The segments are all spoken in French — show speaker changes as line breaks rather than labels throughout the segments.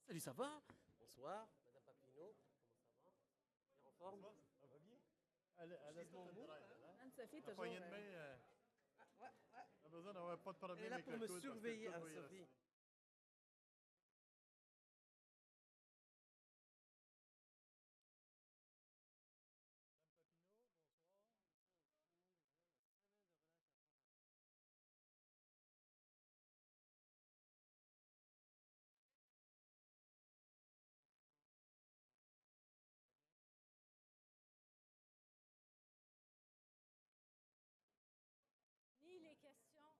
Salut, ça va? Bonsoir, Madame Papineau. Comment ça va? Bien en forme?
Ça va bien? Elle a tout
mon
une
mot,
drive,
hein?
hein?
Anne-Sophie,
La
toujours.
poignée de main,
Ouais.
t'as besoin d'avoir pas de
Elle est
problème
là
avec
pour
le
me
coude, parce que le
surveiller,
coude va y
Anne-Sophie.
rester.
Ni les questions.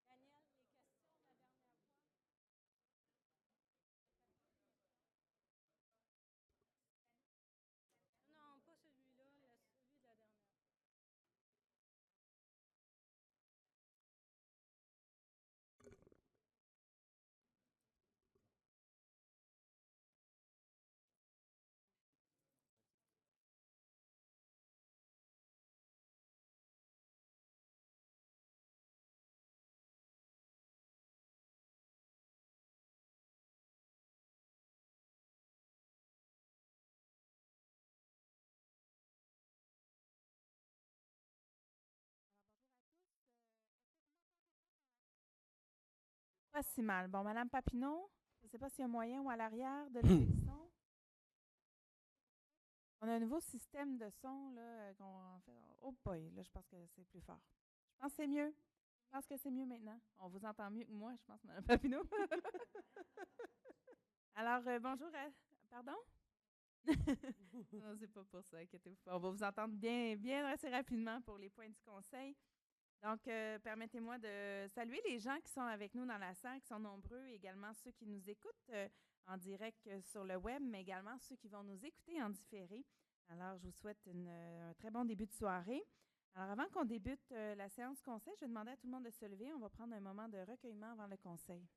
Daniel, les questions de la dernière fois. Non, pas celui-là, celui de la dernière fois. Pas si mal. Bon, Madame Papineau, je ne sais pas s'il y a moyen ou à l'arrière de lever le son. On a un nouveau système de son, là, qu'on fait. Oh boy, là, je pense que c'est plus fort. Je pense que c'est mieux. Je pense que c'est mieux maintenant. On vous entend mieux que moi, je pense, Mme Papineau. Alors, bonjour. Pardon? Non, c'est pas pour ça, inquiétez-vous pas. On va vous entendre bien, bien assez rapidement pour les points du conseil. Donc, permettez-moi de saluer les gens qui sont avec nous dans la salle, qui sont nombreux, et également ceux qui nous écoutent en direct sur le web, mais également ceux qui vont nous écouter en différé. Alors, je vous souhaite un très bon début de soirée. Alors, avant qu'on débute la séance conseil, je vais demander à tout le monde de se lever. On va prendre un moment de recueillement avant le conseil.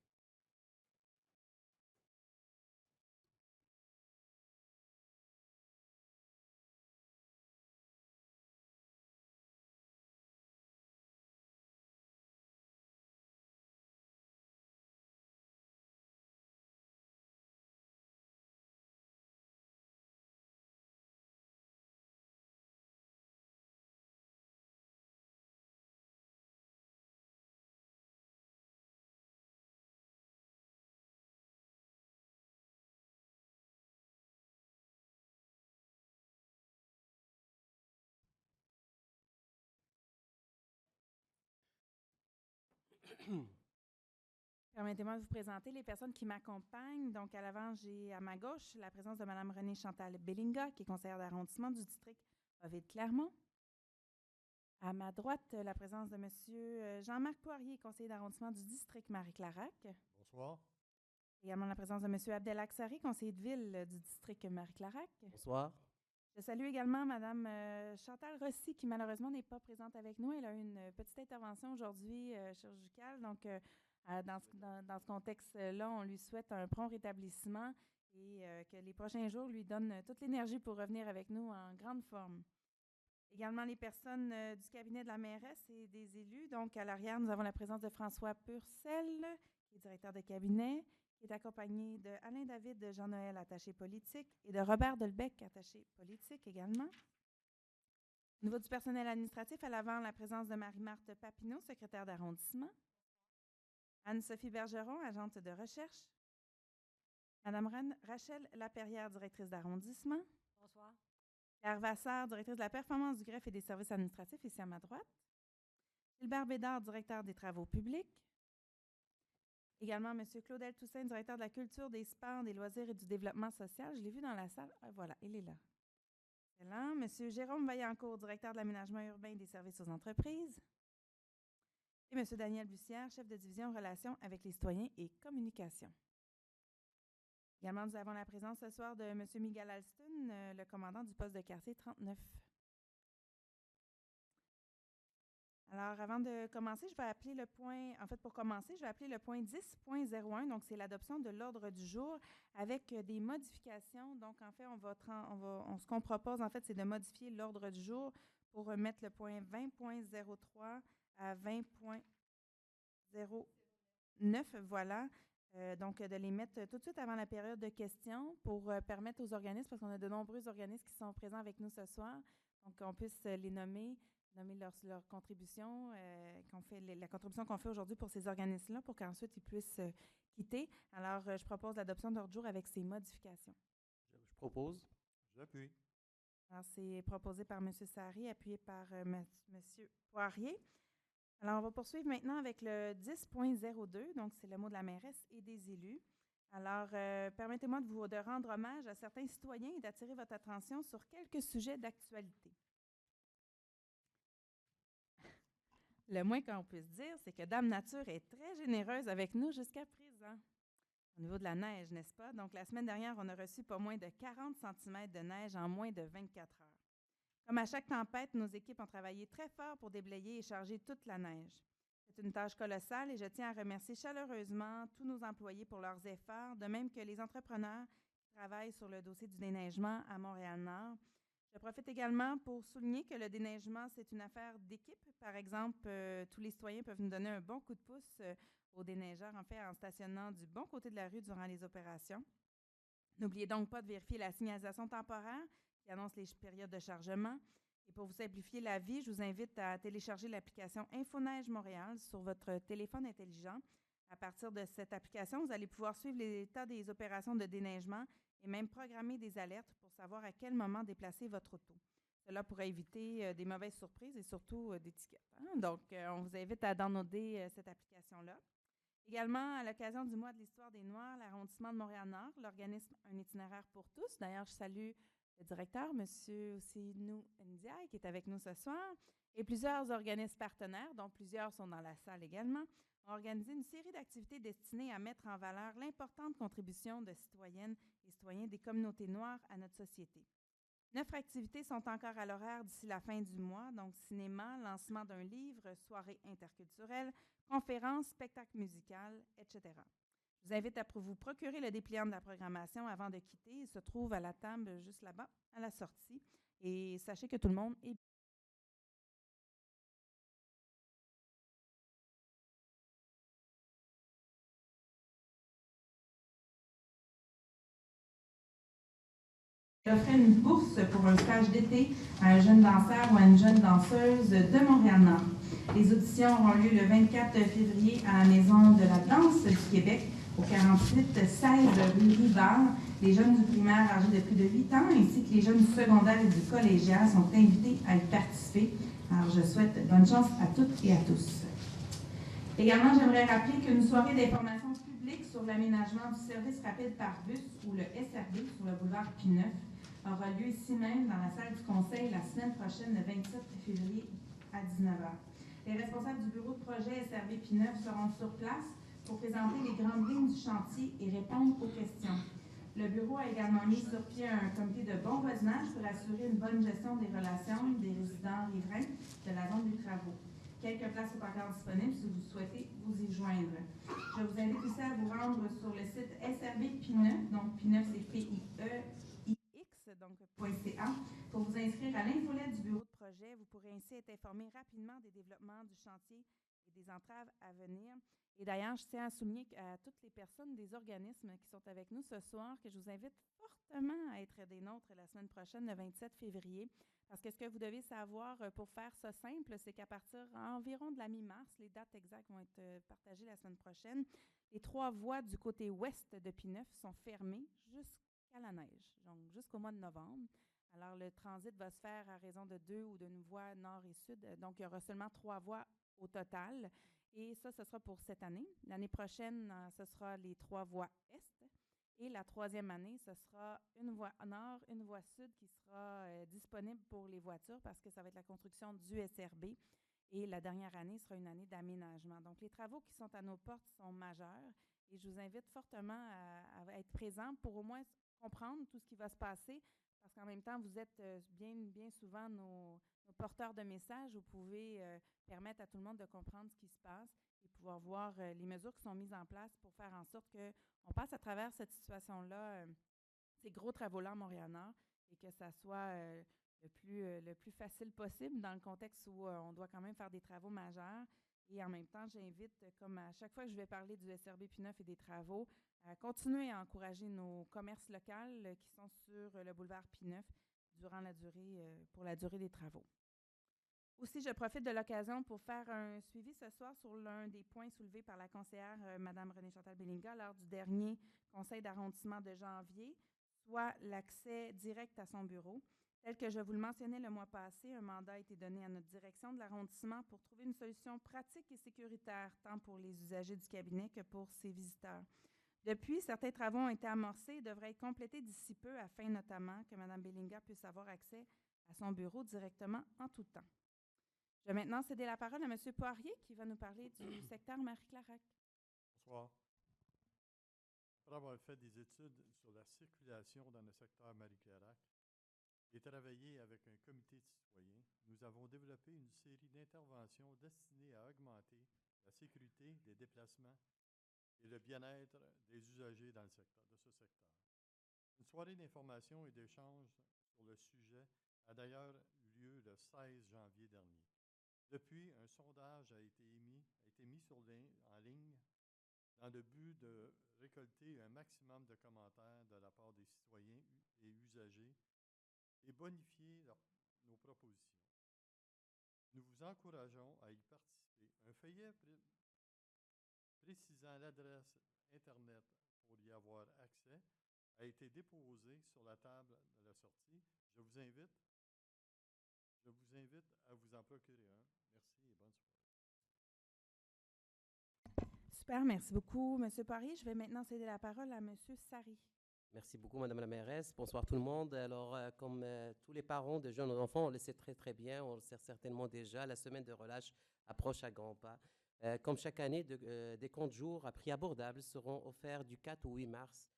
Permettez-moi de vous présenter les personnes qui m'accompagnent. Donc, à l'avant, j'ai à ma gauche la présence de Mme Renée Chantal Bellinga, qui est conseillère d'arrondissement du district Ovid-Clermont. À ma droite, la présence de M. Jean-Marc Poirier, conseiller d'arrondissement du district Marie-Clarac.
Bonsoir.
Également la présence de M. Abdelaksari, conseiller de ville du district Marie-Clarac.
Bonsoir.
Je salue également Mme Chantal Rossi, qui malheureusement n'est pas présente avec nous. Elle a eu une petite intervention aujourd'hui chirurgicale. Donc, dans ce contexte-là, on lui souhaite un prompt rétablissement et que les prochains jours lui donnent toute l'énergie pour revenir avec nous en grande forme. Également les personnes du cabinet de la mairesse et des élus. Donc, à l'arrière, nous avons la présence de François Purcell, qui est directeur de cabinet, qui est accompagné de Alain David de Jean-Noël, attaché politique, et de Robert Delbecq, attaché politique également. Au niveau du personnel administratif, à l'avant, la présence de Marie-Marthe Papineau, secrétaire d'arrondissement. Anne-Sophie Bergeron, agente de recherche. Madame Rachel Laperrière, directrice d'arrondissement.
Bonsoir.
Claire Vasseur, directrice de la performance du greffe et des services administratifs, ici à ma droite. Gilbert Bédard, directeur des travaux publics. Également, M. Claudel Toussaint, directeur de la culture, des sports, des loisirs et du développement social. Je l'ai vu dans la salle. Ah, voilà, il est là. Excellent. M. Jérôme Vaillancourt, directeur de l'aménagement urbain et des services aux entreprises. Et M. Daniel Bussière, chef de division relations avec les citoyens et communication. Également, nous avons la présence ce soir de M. Miguel Alston, le commandant du poste de quartier 39. Alors, avant de commencer, je vais appeler le point, en fait, pour commencer, je vais appeler le point 10.01, donc c'est l'adoption de l'ordre du jour avec des modifications. Donc, en fait, ce qu'on propose, en fait, c'est de modifier l'ordre du jour pour remettre le point 20.03 à 20.09, voilà. Donc, de les mettre tout de suite avant la période de questions pour permettre aux organismes, parce qu'on a de nombreux organismes qui sont présents avec nous ce soir, donc qu'on puisse les nommer leur contribution, la contribution qu'on fait aujourd'hui pour ces organismes-là, pour qu'ensuite ils puissent quitter. Alors, je propose l'adoption de l'ordre du jour avec ces modifications.
Je propose.
J'appuie.
Alors, c'est proposé par M. Sari, appuyé par M. Poirier. Alors, on va poursuivre maintenant avec le 10.02, donc c'est le mot de la mairesse et des élus. Alors, permettez-moi de rendre hommage à certains citoyens et d'attirer votre attention sur quelques sujets d'actualité. Le moins qu'on puisse dire, c'est que Dame Nature est très généreuse avec nous jusqu'à présent. Au niveau de la neige, n'est-ce pas? Donc, la semaine dernière, on a reçu pas moins de 40 cm de neige en moins de 24 heures. Comme à chaque tempête, nos équipes ont travaillé très fort pour déblayer et charger toute la neige. C'est une tâche colossale et je tiens à remercier chaleureusement tous nos employés pour leurs efforts, de même que les entrepreneurs qui travaillent sur le dossier du déneigement à Montréal-Nord. Je profite également pour souligner que le déneigement, c'est une affaire d'équipe. Par exemple, tous les citoyens peuvent nous donner un bon coup de pouce aux déneigeurs, en fait, en stationnant du bon côté de la rue durant les opérations. N'oubliez donc pas de vérifier la signalisation temporaire qui annonce les périodes de chargement. Et pour vous simplifier la vie, je vous invite à télécharger l'application InfoNeige Montréal sur votre téléphone intelligent. À partir de cette application, vous allez pouvoir suivre l'état des opérations de déneigement et même programmer des alertes pour savoir à quel moment déplacer votre auto. Cela pourrait éviter des mauvaises surprises et surtout des tickets. Donc, on vous invite à downloader cette application-là. Également, à l'occasion du mois de l'histoire des Noirs, l'arrondissement de Montréal-Nord, l'organisme Un itinéraire pour tous. D'ailleurs, je salue le directeur, M. Ousseynou Ndiaye, qui est avec nous ce soir, et plusieurs organismes partenaires, dont plusieurs sont dans la salle également, ont organisé une série d'activités destinées à mettre en valeur l'importante contribution de citoyennes et citoyens des communautés noires à notre société. 9 activités sont encore à l'horaire d'ici la fin du mois, donc cinéma, lancement d'un livre, soirée interculturelle, conférences, spectacle musical, etc. Je vous invite à vous procurer le dépliant de la programmation avant de quitter. Il se trouve à la table juste là-bas, à la sortie. Et sachez que tout le monde est offrait une bourse pour un stage d'été à un jeune danseur ou à une jeune danseuse de Montréal-Nord. Les auditions auront lieu le 24 février à la Maison de la danse du Québec, au 48-16 rue Rivard. Les jeunes du primaire âgés de plus de 8 ans ainsi que les jeunes du secondaire et du collégial sont invités à y participer. Alors, je souhaite bonne chance à toutes et à tous. Également, j'aimerais rappeler qu'une soirée d'information publique sur l'aménagement du service rapide par bus, ou le SRB, sur le boulevard P9, aura lieu ici même dans la salle du Conseil la semaine prochaine, le 27 février à 19h. Les responsables du bureau de projet SRB P9 seront sur place pour présenter les grandes lignes du chantier et répondre aux questions. Le bureau a également mis sur pied un comité de bon voisinage pour assurer une bonne gestion des relations des résidents riverains de la zone des travaux. Quelques places sont encore disponibles si vous souhaitez vous y joindre. Je vous invite aussi à vous rendre sur le site SRB P9, donc P9 c'est PIEIX, donc .ca, pour vous inscrire à l'infolette du bureau de projet. Vous pourrez ainsi être informé rapidement des développements du chantier et des entraves à venir. Et d'ailleurs, je tiens à souligner à toutes les personnes des organismes qui sont avec nous ce soir que je vous invite fortement à être des nôtres la semaine prochaine, le 27 février. Parce que ce que vous devez savoir pour faire ça simple, c'est qu'à partir environ de la mi-mars, les dates exactes vont être partagées la semaine prochaine, les 3 voies du côté ouest de P9 sont fermées jusqu'à la neige, donc jusqu'au mois de novembre. Alors, le transit va se faire à raison de 2 ou d'une voie nord et sud. Donc, il y aura seulement 3 voies au total. Et ça, ce sera pour cette année. L'année prochaine, ce sera les 3 voies est. Et la 3e année, ce sera une voie nord, une voie sud qui sera disponible pour les voitures parce que ça va être la construction du SRB. Et la dernière année sera une année d'aménagement. Donc, les travaux qui sont à nos portes sont majeurs et je vous invite fortement à être présents pour au moins comprendre tout ce qui va se passer parce qu'en même temps, vous êtes bien souvent nos porteurs de messages. Vous pouvez permettre à tout le monde de comprendre ce qui se passe et pouvoir voir les mesures qui sont mises en place pour faire en sorte qu'on passe à travers cette situation-là, ces gros travaux-là à Montréal-Nord, et que ça soit le plus facile possible dans le contexte où on doit quand même faire des travaux majeurs. Et en même temps, j'invite, comme à chaque fois que je vais parler du SRB P9 et des travaux, à continuer à encourager nos commerces locaux qui sont sur le boulevard P9 pour la durée des travaux. Aussi, je profite de l'occasion pour faire un suivi ce soir sur l'un des points soulevés par la conseillère Mme Renée-Chantal Bellinga lors du dernier conseil d'arrondissement de janvier, soit l'accès direct à son bureau. Tel que je vous le mentionnais le mois passé, un mandat a été donné à notre direction de l'arrondissement pour trouver une solution pratique et sécuritaire, tant pour les usagers du cabinet que pour ses visiteurs. Depuis, certains travaux ont été amorcés et devraient être complétés d'ici peu, afin notamment que Mme Bellinga puisse avoir accès à son bureau directement en tout temps. Je vais maintenant céder la parole à M. Poirier, qui va nous parler du secteur Marie-Clarac.
Bonsoir. Après avoir fait des études sur la circulation dans le secteur Marie-Clarac et travaillé avec un comité de citoyens, nous avons développé une série d'interventions destinées à augmenter la sécurité, les déplacements et le bien-être des usagers dans ce secteur. Une soirée d'information et d'échange sur le sujet a d'ailleurs lieu le 16 janvier dernier. Depuis, un sondage a été mis en ligne dans le but de récolter un maximum de commentaires de la part des citoyens et usagers et bonifier nos propositions. Nous vous encourageons à y participer. Un feuillet précisant l'adresse Internet pour y avoir accès a été déposé sur la table de la sortie. Je vous invite à vous en procurer un. Merci et bonne soirée.
Super, merci beaucoup, M. Poirier. Je vais maintenant céder la parole à M. Sari.
Merci beaucoup, Madame la mairesse. Bonsoir tout le monde. Alors, comme tous les parents de jeunes enfants, on le sait très très bien, on le sait certainement déjà, la semaine de relâche approche à grands pas. Comme chaque année, des comptes jours à prix abordable seront offerts du 4 au 8 mars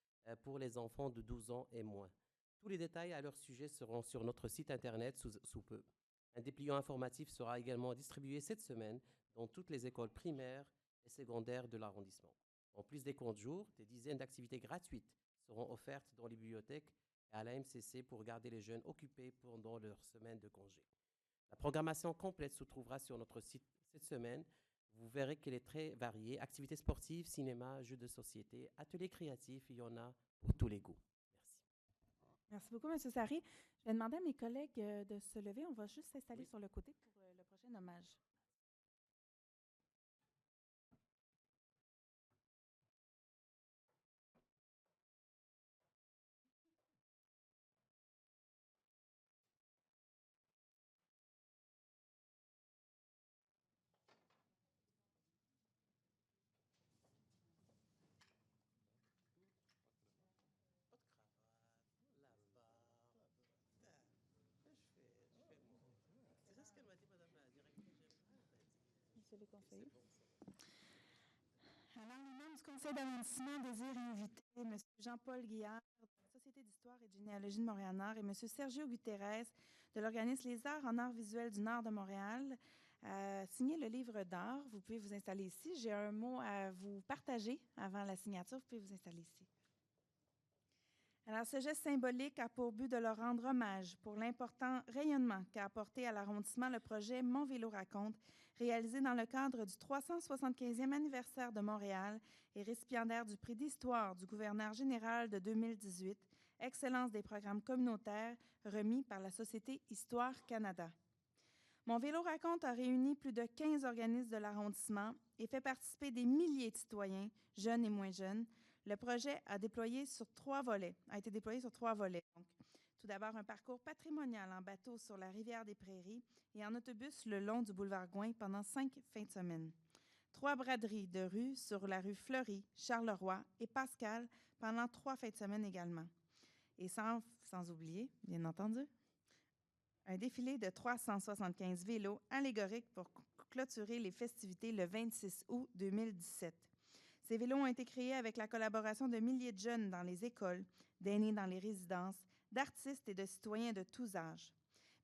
pour les enfants de 12 ans et moins. Tous les détails à leur sujet seront sur notre site Internet sous peu. Un dépliant informatif sera également distribué cette semaine dans toutes les écoles primaires et secondaires de l'arrondissement. En plus des comptes jours, des dizaines d'activités gratuites seront offertes dans les bibliothèques et à la MCC pour garder les jeunes occupés pendant leur semaine de congé. La programmation complète se trouvera sur notre site cette semaine. Vous verrez qu'elle est très variée. Activités sportives, cinéma, jeux de société, ateliers créatifs, il y en a pour tous les goûts. Merci.
Merci beaucoup, M. Sari. Je vais demander à mes collègues de se lever. On va juste s'installer sur le côté pour le prochain hommage. Monsieur le conseiller. Alors, le membre du conseil d'arrondissement désire inviter M. Jean-Paul Guillard de la Société d'histoire et de généalogie de Montréal-Nord et M. Sergio Guterres de l'organisme Les Arts en arts visuels du Nord de Montréal à signer le livre d'art. Vous pouvez vous installer ici. J'ai un mot à vous partager avant la signature. Vous pouvez vous installer ici. Alors, ce geste symbolique a pour but de leur rendre hommage pour l'important rayonnement qu'a apporté à l'arrondissement le projet Mon vélo raconte, réalisé dans le cadre du 375e anniversaire de Montréal et récipiendaire du prix d'histoire du gouverneur général de 2018, Excellence des programmes communautaires, remis par la Société Histoire Canada. Mon vélo raconte a réuni plus de 15 organismes de l'arrondissement et fait participer des milliers de citoyens, jeunes et moins jeunes. Le projet a été déployé sur 3 volets. Donc, tout d'abord, un parcours patrimonial en bateau sur la rivière des Prairies et en autobus le long du boulevard Gouin pendant 5 fins de semaine. 3 braderies de rue sur la rue Fleury, Charleroi et Pascal pendant 3 fins de semaine également. Et sans oublier, bien entendu, un défilé de 375 vélos allégoriques pour clôturer les festivités le 26 août 2017. Ces vélos ont été créés avec la collaboration de milliers de jeunes dans les écoles, d'aînés dans les résidences, d'artistes et de citoyens de tous âges.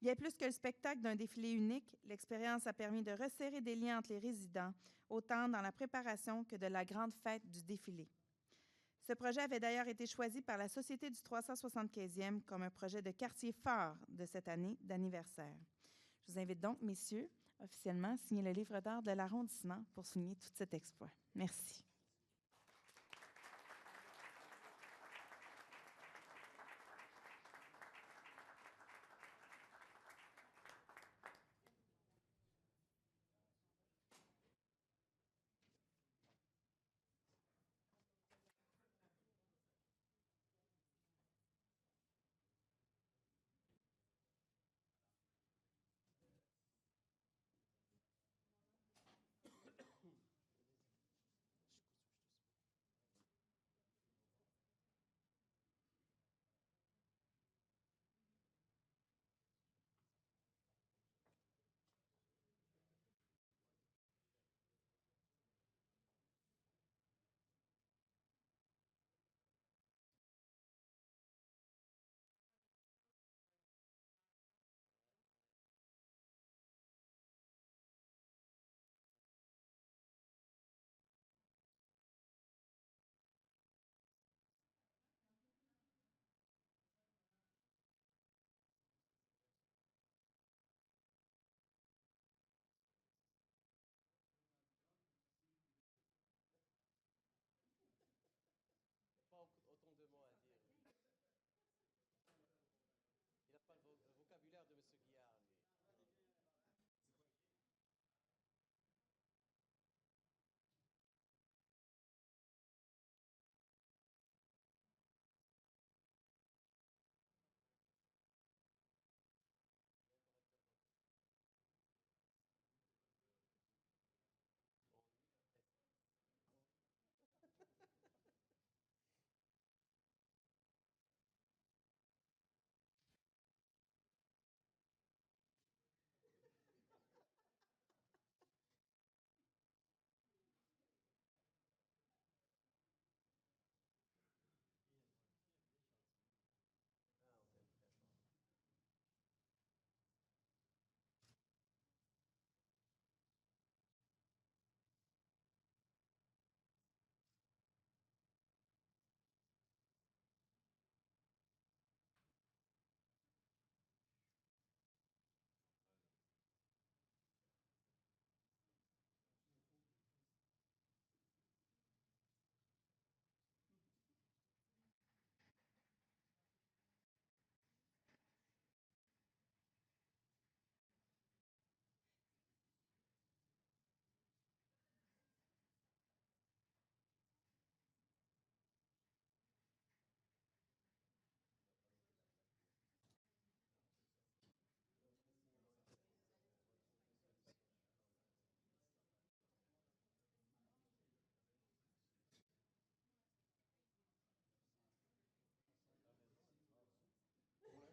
Bien plus que le spectacle d'un défilé unique, l'expérience a permis de resserrer des liens entre les résidents, autant dans la préparation que de la grande fête du défilé. Ce projet avait d'ailleurs été choisi par la Société du 375e comme un projet de quartier phare de cette année d'anniversaire. Je vous invite donc, messieurs, officiellement signer le livre d'or de l'arrondissement pour souligner tout cet exploit. Merci.
Pas autant de mots à dire. Il n'a pas le vocabulaire de M. Guillard, lui. Ah, on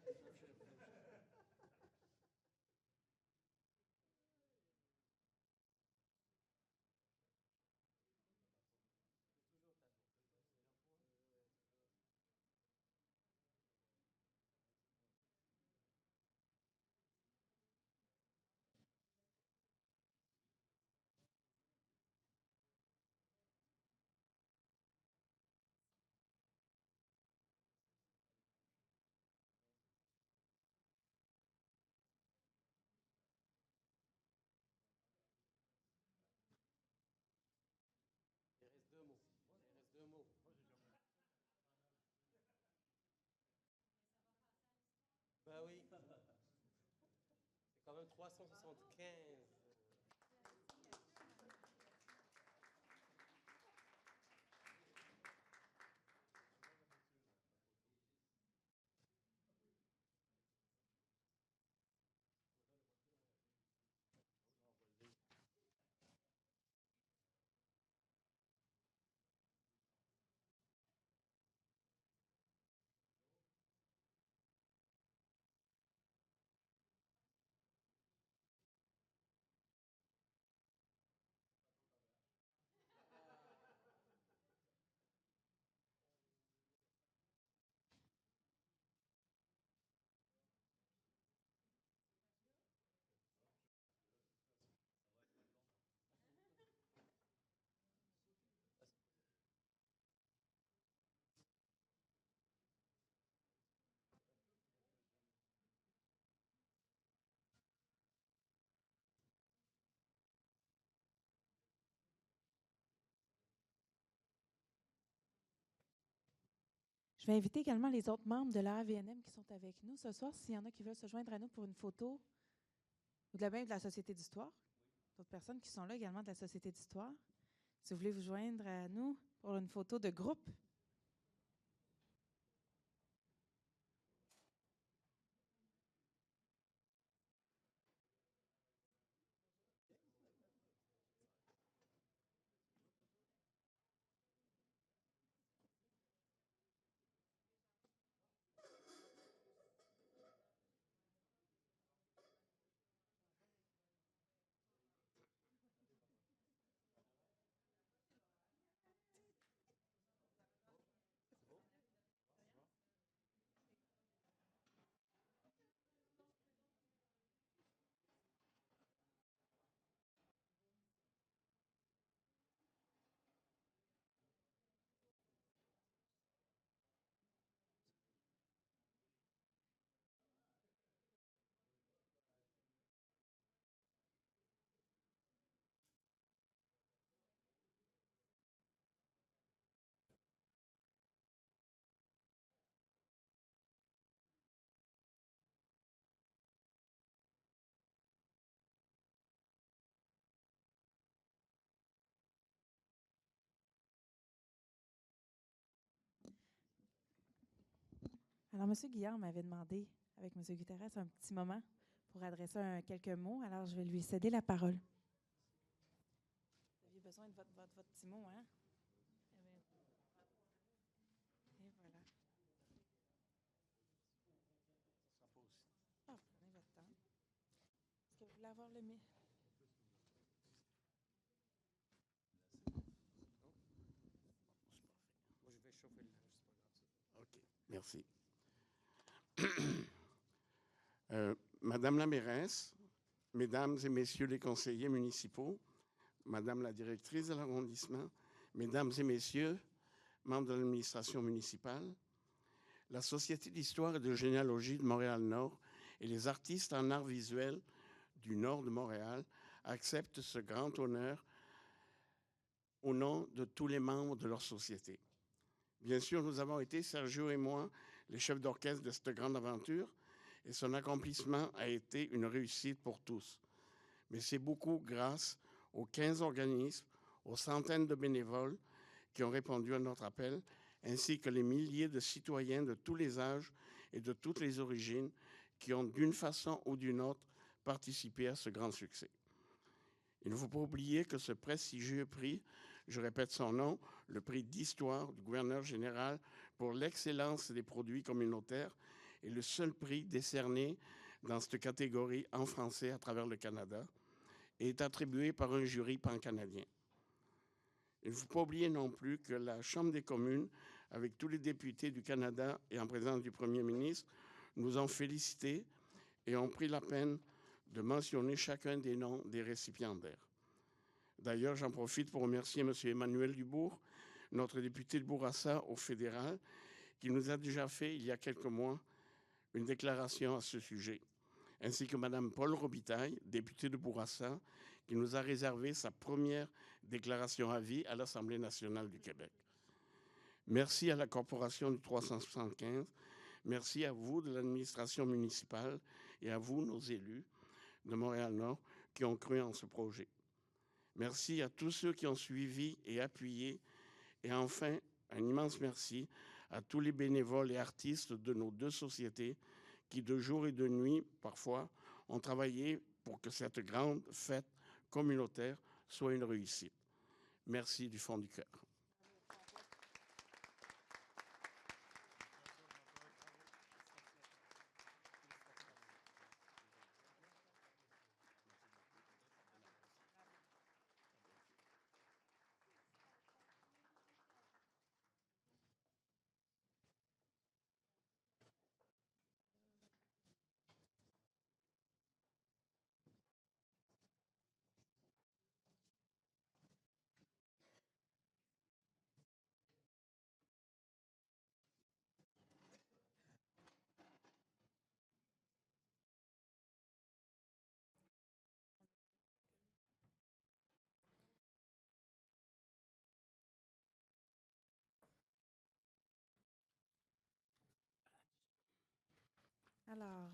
t'aime très fort. C'est toujours ta tour. Il reste deux mots. Il reste deux mots. Ben oui. C'est quand même 375.
Je vais inviter également les autres membres de l'AVNM qui sont avec nous ce soir, s'il y en a qui veulent se joindre à nous pour une photo, ou de même de la Société d'histoire. D'autres personnes qui sont là également de la Société d'histoire. Si vous voulez vous joindre à nous pour une photo de groupe. Alors, M. Guillaume m'avait demandé, avec M. Guterres, un petit moment pour adresser quelques mots. Alors, je vais lui céder la parole. Vous aviez besoin de votre petit mot, hein? Et voilà. Ah, prenez votre temps. Est-ce que vous voulez avoir le micro?
Moi, je vais chauffer le OK, merci. Madame la mairesse, mesdames et messieurs les conseillers municipaux, madame la directrice de l'arrondissement, mesdames et messieurs, membres de l'administration municipale, la Société d'histoire et de généalogie de Montréal-Nord et les artistes en art visuel du Nord de Montréal acceptent ce grand honneur au nom de tous les membres de leur société. Bien sûr, nous avons été, Sergio et moi, les chefs d'orchestre de cette grande aventure et son accomplissement a été une réussite pour tous. Mais c'est beaucoup grâce aux 15 organismes, aux centaines de bénévoles qui ont répondu à notre appel, ainsi que les milliers de citoyens de tous les âges et de toutes les origines qui ont d'une façon ou d'une autre participé à ce grand succès. Il ne faut pas oublier que ce prestigieux prix, je répète son nom, le prix d'histoire du gouverneur général pour l'excellence des produits communautaires, est le seul prix décerné dans cette catégorie en français à travers le Canada et est attribué par un jury pan-canadien. Il ne faut pas oublier non plus que la Chambre des communes, avec tous les députés du Canada et en présence du Premier ministre, nous ont félicités et ont pris la peine de mentionner chacun des noms des récipiendaires. D'ailleurs, j'en profite pour remercier M. Emmanuel Dubourg, notre député de Bourassa au fédéral, qui nous a déjà fait, il y a quelques mois, une déclaration à ce sujet, ainsi que Mme Paul Robitaille, députée de Bourassa, qui nous a réservé sa première déclaration à vie à l'Assemblée nationale du Québec. Merci à la Corporation du 375, merci à vous de l'administration municipale et à vous, nos élus de Montréal-Nord, qui ont cru en ce projet. Merci à tous ceux qui ont suivi et appuyé. Et enfin, un immense merci à tous les bénévoles et artistes de nos deux sociétés qui, de jour et de nuit, parfois, ont travaillé pour que cette grande fête communautaire soit une réussite. Merci du fond du cœur.
Alors,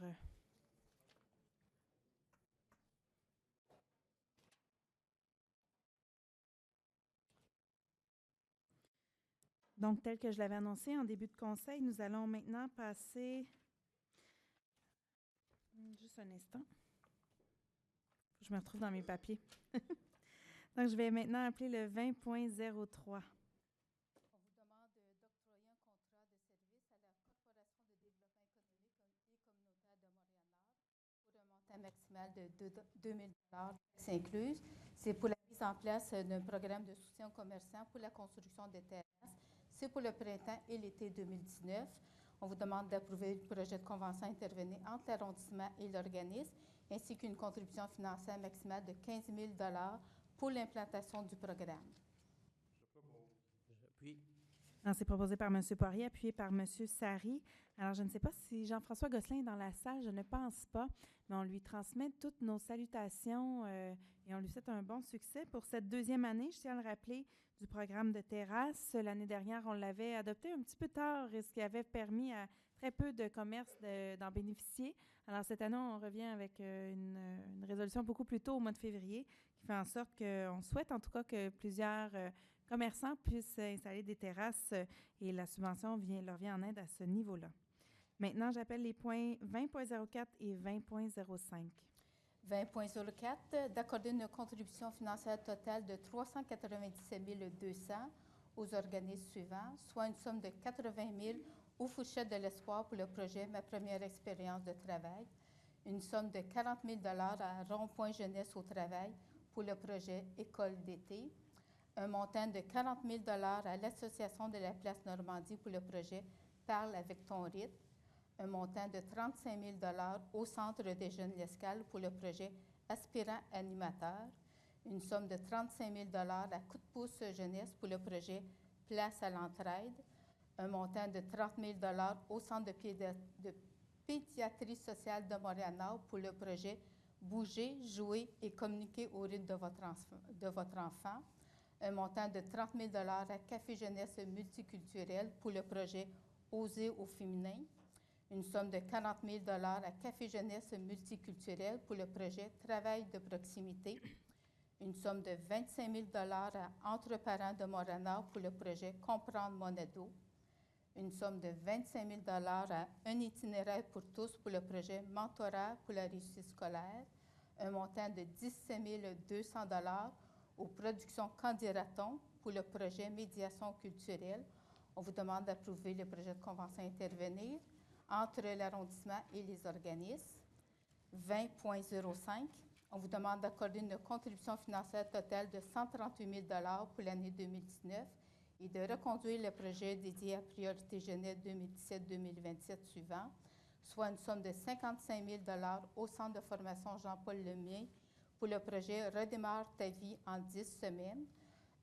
donc, tel que je l'avais annoncé en début de conseil, nous allons maintenant passer... Juste un instant. Je me retrouve dans mes papiers. Donc, je vais maintenant appeler le 20.03.
On vous demande d'octroyer un contrat de service à la Corporation de développement économique et communautaire de Montréal-Nord pour un montant maximal de 2 000 taxes incluses. C'est pour la mise en place d'un programme de soutien aux commerçants pour la construction de terrasses. C'est pour le printemps et l'été 2019. On vous demande d'approuver le projet de convention intervenu entre l'arrondissement et l'organisme, ainsi qu'une contribution financière maximale de 15 000 pour l'implantation du programme.
Puis,
Alors, c'est proposé par M. Poirier, appuyé par M. Sari. Alors, je ne sais pas si Jean-François Gosselin est dans la salle, je ne pense pas, mais on lui transmet toutes nos salutations et on lui souhaite un bon succès pour cette deuxième année. Je tiens à le rappeler, du programme de terrasse. L'année dernière, on l'avait adopté un petit peu tard, ce qui avait permis à très peu de commerces d'en bénéficier. Alors, cette année, on revient avec une résolution beaucoup plus tôt, au mois de février, qui fait en sorte qu'on souhaite en tout cas que plusieurs commerçants puissent installer des terrasses et la subvention leur vient en aide à ce niveau-là. Maintenant, j'appelle les points 20.04 et 20.05.
20.04, d'accorder une contribution financière totale de 397 200 aux organismes suivants, soit une somme de 80 000 aux Fourchettes de l'Espoir pour le projet « Ma première expérience de travail », une somme de 40 000 à Rond-Point Jeunesse au travail pour le projet « École d'été », un montant de 40 000 à l'Association de la Place Normandie pour le projet « Parle avec ton rythme », un montant de 35 000 au Centre des jeunes L'Escale pour le projet « Aspirant animateur », une somme de 35 000 à Coup de pouce jeunesse pour le projet « Place à l'entraide », un montant de 30 000 au Centre de pédiatrie sociale de Montréal-Nord pour le projet « Bouger, jouer et communiquer au rythme de votre enfant », un montant de 30 000 à Café Jeunesse multiculturel pour le projet « Oser au féminin », une somme de 40 000 à Café Jeunesse multiculturel pour le projet « Travail de proximité », une somme de 25 000 à Entre parents de Montréal-Nord pour le projet « Comprendre mon ado », une somme de 25 000 à Un itinéraire pour tous pour le projet « Mentorat pour la réussite scolaire », un montant de 17 200 aux productions Candidaton pour le projet « Médiation culturelle ». On vous demande d'approuver le projet de convention à intervenir entre l'arrondissement et les organismes. 20.05, on vous demande d'accorder une contribution financière totale de 138 000 pour l'année 2019 et de reconduire le projet dédié à Priorité Jeunesse 2017-2027 suivant, soit une somme de 55 000 au Centre de formation Jean-Paul Lemay pour le projet Redémarre ta vie en 10 semaines,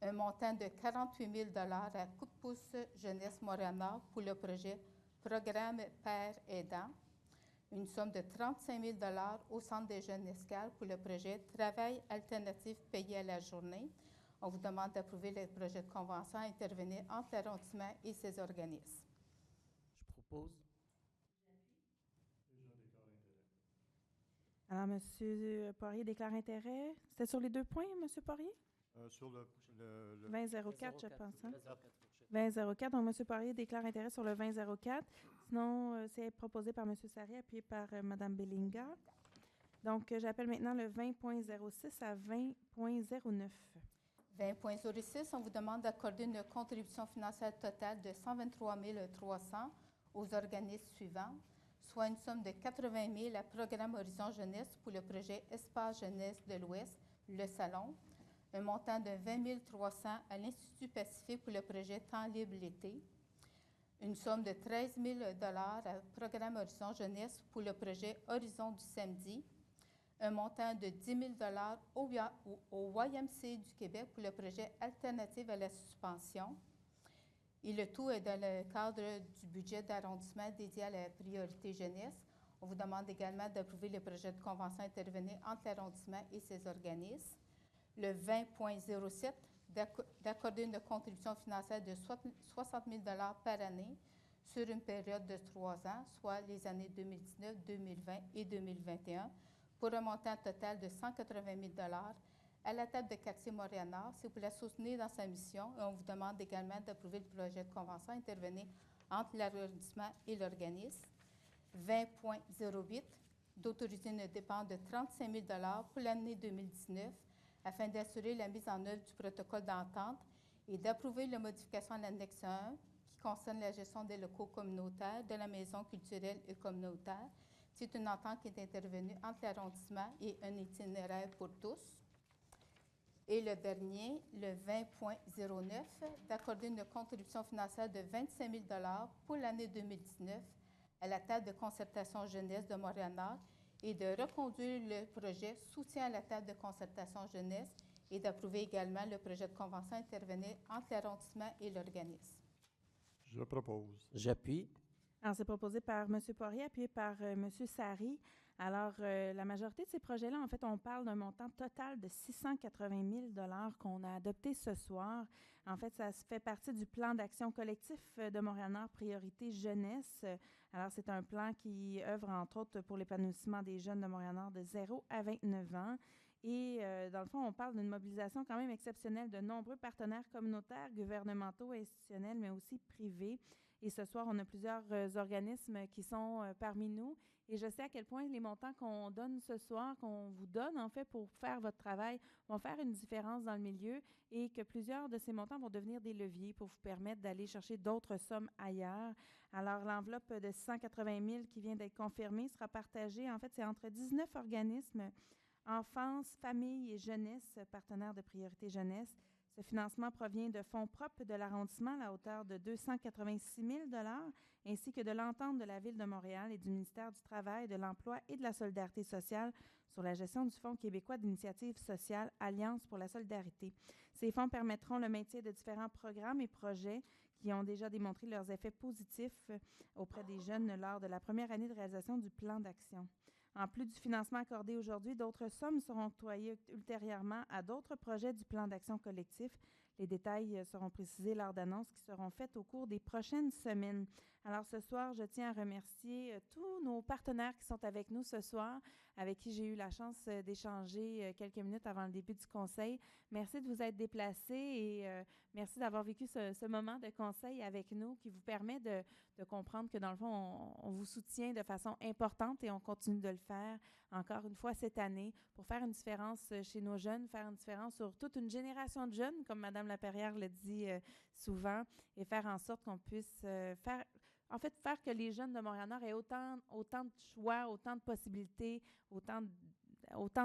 un montant de 48 000 à Coup de pouce Jeunesse Montréal-Nord pour le projet Programme Père aidant, une somme de 35 000 au Centre des jeunes L'Escale pour le projet Travail alternatif payé à la journée. On vous demande d'approuver le projet de convention à intervenir entre l'arrondissement et ses organismes.
je propose.
Alors, M. Poirier déclare intérêt. C'était sur les 2 points, M. Poirier?
Sur le
20.04, je
04,
pense. Hein?
20.04.
20.04. Donc, M. Poirier déclare intérêt sur le 20.04. Sinon, c'est proposé par M. Sari, appuyé par Mme Bellinga. Donc, j'appelle maintenant le 20.06 à 20.09.
20.06, on vous demande d'accorder une contribution financière totale de 123 300 aux organismes suivants, soit une somme de 80 000 à Programme Horizon Jeunesse pour le projet Espace Jeunesse de l'Ouest, le Salon, un montant de 20 300 à l'Institut Pacifique pour le projet Temps libre l'été, une somme de 13 000 à Programme Horizon Jeunesse pour le projet Horizon du samedi, un montant de 10 000 au YMCA du Québec pour le projet Alternative à la suspension. Et le tout est dans le cadre du budget d'arrondissement dédié à la priorité jeunesse. On vous demande également d'approuver le projet de convention intervenu entre l'arrondissement et ses organismes. Le 20.07, d'accorder une contribution financière de 60 000 par année, sur une période de 3 ans, soit les années 2019, 2020 et 2021, pour un montant total de 180 000 à la table de quartier Montréal-Nord, si vous voulez la soutenir dans sa mission. Et on vous demande également d'approuver le projet de convention intervenant entre l'arrondissement et l'organisme. 20.08, d'autoriser une dépense de 35 000 pour l'année 2019 afin d'assurer la mise en œuvre du protocole d'entente et d'approuver la modification à l'annexe 1 qui concerne la gestion des locaux communautaires de la maison culturelle et communautaire. C'est une entente qui est intervenue entre l'arrondissement et un itinéraire pour tous. Et le dernier, le 20.09, d'accorder une contribution financière de 25 000 pour l'année 2019 à la table de concertation jeunesse de Montréal-Nord et de reconduire le projet soutien à la table de concertation jeunesse et d'approuver également le projet de convention intervenant entre l'arrondissement et l'organisme.
Je propose.
J'appuie.
Alors, c'est proposé par M. Poirier, appuyé par M. Sari. Alors, la majorité de ces projets-là, en fait, on parle d'un montant total de 680 000 qu'on a adopté ce soir. En fait, ça fait partie du plan d'action collectif de Montréal-Nord Priorité Jeunesse. Alors, c'est un plan qui œuvre, entre autres, pour l'épanouissement des jeunes de Montréal-Nord de 0 à 29 ans. Et dans le fond, on parle d'une mobilisation quand même exceptionnelle de nombreux partenaires communautaires, gouvernementaux, institutionnels, mais aussi privés. Et ce soir, on a plusieurs organismes qui sont parmi nous. Et je sais à quel point les montants qu'on donne ce soir, qu'on vous donne en fait pour faire votre travail, vont faire une différence dans le milieu et que plusieurs de ces montants vont devenir des leviers pour vous permettre d'aller chercher d'autres sommes ailleurs. Alors, l'enveloppe de 680 000 qui vient d'être confirmée sera partagée. En fait, c'est entre 19 organismes, enfance, famille et jeunesse, partenaires de priorité jeunesse. Ce financement provient de fonds propres de l'arrondissement à la hauteur de 286 000 ainsi que de l'entente de la Ville de Montréal et du ministère du Travail, de l'Emploi et de la Solidarité sociale sur la gestion du Fonds québécois d'initiative sociale Alliance pour la solidarité. Ces fonds permettront le maintien de différents programmes et projets qui ont déjà démontré leurs effets positifs auprès des jeunes lors de la première année de réalisation du plan d'action. En plus du financement accordé aujourd'hui, d'autres sommes seront octroyées ultérieurement à d'autres projets du plan d'action collectif. Les détails seront précisés lors d'annonces qui seront faites au cours des prochaines semaines. Alors ce soir, je tiens à remercier tous nos partenaires qui sont avec nous ce soir, avec qui j'ai eu la chance d'échanger quelques minutes avant le début du conseil. Merci de vous être déplacés et merci d'avoir vécu ce moment de conseil avec nous qui vous permet de comprendre que dans le fond, on vous soutient de façon importante et on continue de le faire encore une fois cette année pour faire une différence chez nos jeunes, faire une différence sur toute une génération de jeunes, comme Mme Laperrière le dit souvent, et faire en sorte qu'on puisse faire que les jeunes de Montréal-Nord aient autant de choix, autant de possibilités, autant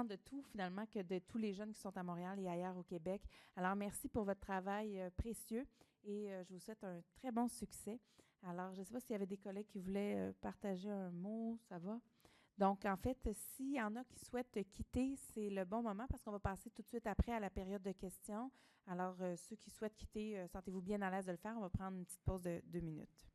de tout finalement que de tous les jeunes qui sont à Montréal et ailleurs au Québec. Alors, merci pour votre travail précieux et je vous souhaite un très bon succès. Alors, je ne sais pas s'il y avait des collègues qui voulaient partager un mot, ça va? Donc, en fait, s'il y en a qui souhaitent quitter, c'est le bon moment parce qu'on va passer tout de suite après à la période de questions. Alors, ceux qui souhaitent quitter, sentez-vous bien à l'aise de le faire. On va prendre une petite pause de 2 minutes.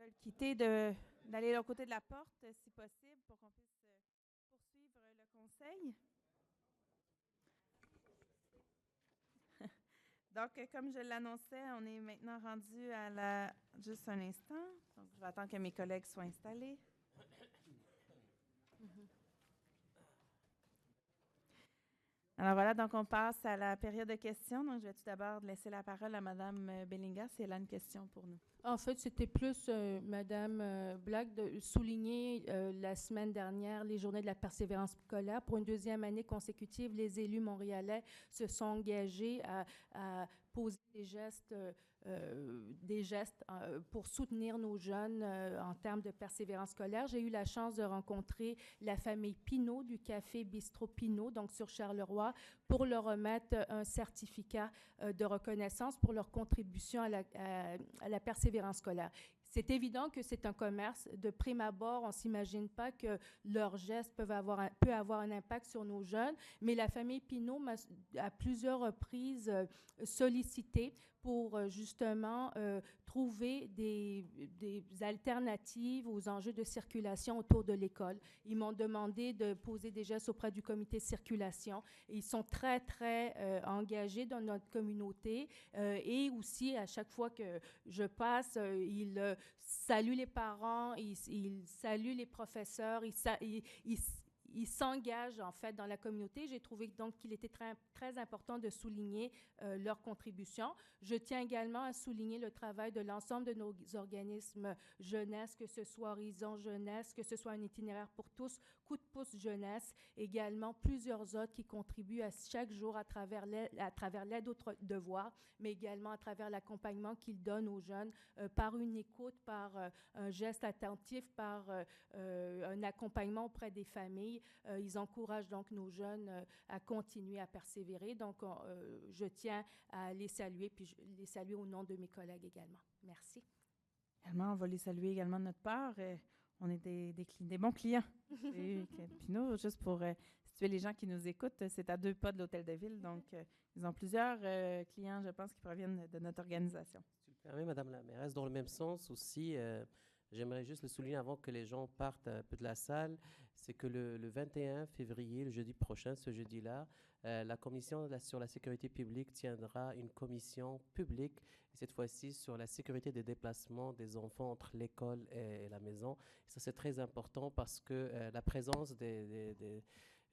veulent quitter, d'aller de l'autre côté de la porte, si possible, pour qu'on puisse poursuivre le conseil. Donc, comme je l'annonçais, on est maintenant rendu à la... Juste un instant. Donc, je vais attendre que mes collègues soient installés. Alors voilà, donc on passe à la période de questions. Donc, je vais tout d'abord laisser la parole à Mme Bellinga si elle a une question pour nous.
En fait, c'était plus, Madame Black, de souligner la semaine dernière les journées de la persévérance scolaire. Pour une deuxième année consécutive, les élus montréalais se sont engagés à poser des gestes pour soutenir nos jeunes en termes de persévérance scolaire. J'ai eu la chance de rencontrer la famille Pinault du Café Bistrot Pinault, donc sur Charleroi, pour leur remettre un certificat de reconnaissance pour leur contribution à la persévérance scolaire. C'est évident que c'est un commerce. De prime abord, on ne s'imagine pas que leurs gestes peut avoir un impact sur nos jeunes, mais la famille Pinault m'a à plusieurs reprises sollicité pour justement trouver des alternatives aux enjeux de circulation autour de l'école. Ils m'ont demandé de poser des gestes auprès du comité de circulation. Ils sont très, très engagés dans notre communauté et aussi, à chaque fois que je passe, ils saluent les parents, ils saluent les professeurs, ils s'engagent en fait dans la communauté. J'ai trouvé donc qu'il était très, très important de souligner leur contribution. Je tiens également à souligner le travail de l'ensemble de nos organismes jeunesse, que ce soit Horizon Jeunesse, que ce soit un itinéraire pour tous, Coup de pouce jeunesse, également plusieurs autres qui contribuent à chaque jour à travers l'aide aux devoirs, mais également à travers l'accompagnement qu'ils donnent aux jeunes par une écoute, par un geste attentif, par un accompagnement auprès des familles. Ils encouragent donc nos jeunes à continuer à persévérer. Donc, je tiens à les saluer, puis les saluer au nom de mes collègues également. Merci.
Également, on va les saluer également de notre part. On est des bons clients. Pinault, juste pour situer les gens qui nous écoutent, c'est à 2 pas de l'Hôtel de Ville. Donc, ils ont plusieurs clients, je pense, qui proviennent de notre organisation.
Si tu le permets, Madame la mairesse, dans le même sens aussi, j'aimerais juste le souligner avant que les gens partent un peu de la salle, c'est que le 21 février, le jeudi prochain, ce jeudi-là, la Commission sur la sécurité publique tiendra une commission publique, cette fois-ci sur la sécurité des déplacements des enfants entre l'école et la maison. Et ça, c'est très important parce que la présence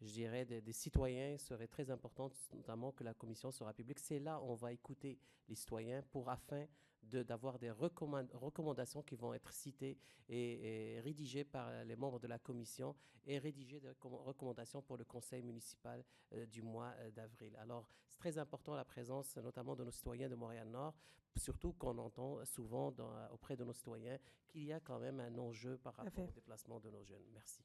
je dirais, des citoyens serait très importante, notamment que la commission sera publique. C'est là où on va écouter les citoyens afin d'avoir des recommandations qui vont être citées et rédigées par les membres de la commission et rédiger des recommandations pour le conseil municipal du mois d'avril. Alors, c'est très important la présence notamment de nos citoyens de Montréal-Nord, surtout qu'on entend souvent auprès de nos citoyens qu'il y a quand même un enjeu par rapport au déplacement de nos jeunes. Merci.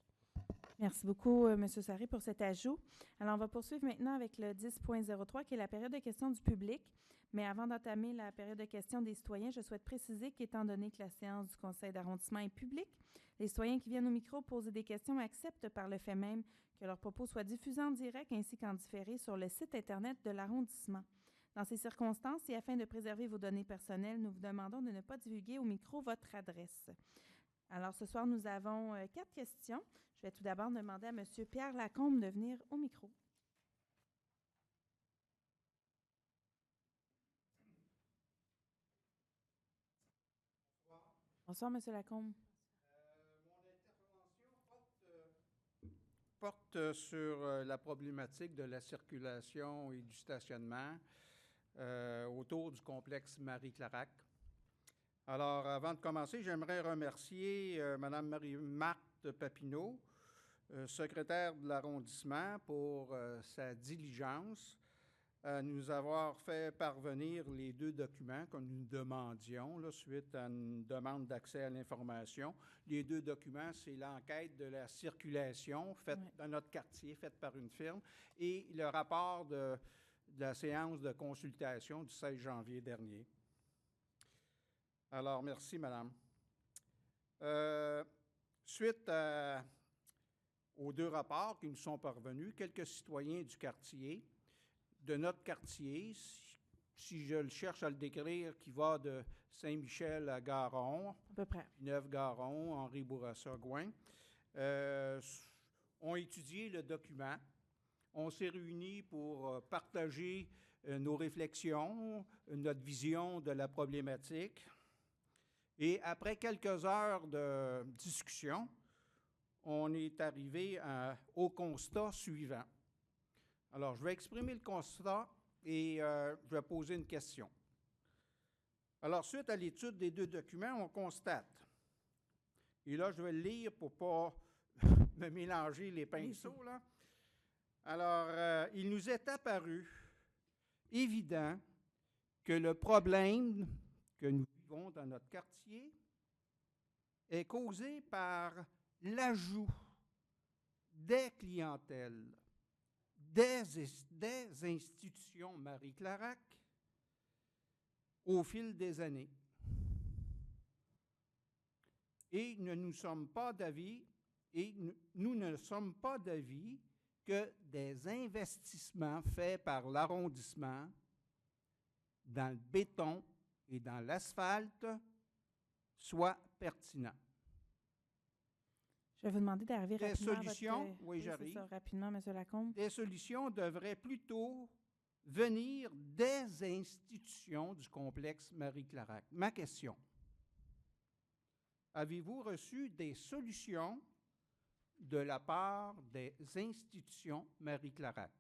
Merci beaucoup, M. Sarré, pour cet ajout. Alors, on va poursuivre maintenant avec le 10.03, qui est la période de questions du public. Mais avant d'entamer la période de questions des citoyens, je souhaite préciser qu'étant donné que la séance du conseil d'arrondissement est publique, les citoyens qui viennent au micro poser des questions acceptent par le fait même que leurs propos soient diffusés en direct ainsi qu'en différé sur le site Internet de l'arrondissement. Dans ces circonstances et afin de préserver vos données personnelles, nous vous demandons de ne pas divulguer au micro votre adresse. Alors, ce soir, nous avons 4 questions. Je vais tout d'abord demander à M. Pierre Lacombe de venir au micro. Bonsoir, M. Lacombe.
Mon intervention porte sur la problématique de la circulation et du stationnement autour du complexe Marie-Clarac. Alors, avant de commencer, j'aimerais remercier Mme Marie-Marthe Papineau, secrétaire de l'arrondissement, pour sa diligence à nous avoir fait parvenir les 2 documents que nous demandions là, suite à une demande d'accès à l'information. Les 2 documents, c'est l'enquête de la circulation faite dans notre quartier, faite par une firme, et le rapport de la séance de consultation du 16 janvier dernier. Alors, merci, madame. Suite aux 2 rapports qui nous sont parvenus, quelques citoyens du quartier, de notre quartier, si je le cherche à le décrire, qui va de Saint-Michel à Garon,
À peu près.
Neuf-Garon, Henri Bourassa-Gouin, ont étudié le document. On s'est réunis pour partager nos réflexions, notre vision de la problématique. Et après quelques heures de discussion, on est arrivé au constat suivant. Alors, je vais exprimer le constat et je vais poser une question. Alors, suite à l'étude des deux documents, on constate, et là, je vais le lire pour ne pas me mélanger les pinceaux, là. Alors, il nous est apparu évident que le problème que nous vivons dans notre quartier est causé par l'ajout des clientèles, des institutions Marie-Clarac au fil des années. Et nous ne sommes pas d'avis, que des investissements faits par l'arrondissement dans le béton et dans l'asphalte soient pertinents.
Je vais vous demander d'arriver
Des
rapidement
solutions,
à votre...
oui, j'arrive.
C'est ça, rapidement, M. Lacombe.
Des solutions devraient plutôt venir des institutions du complexe Marie-Clarac. Ma question, avez-vous reçu des solutions de la part des institutions Marie-Clarac?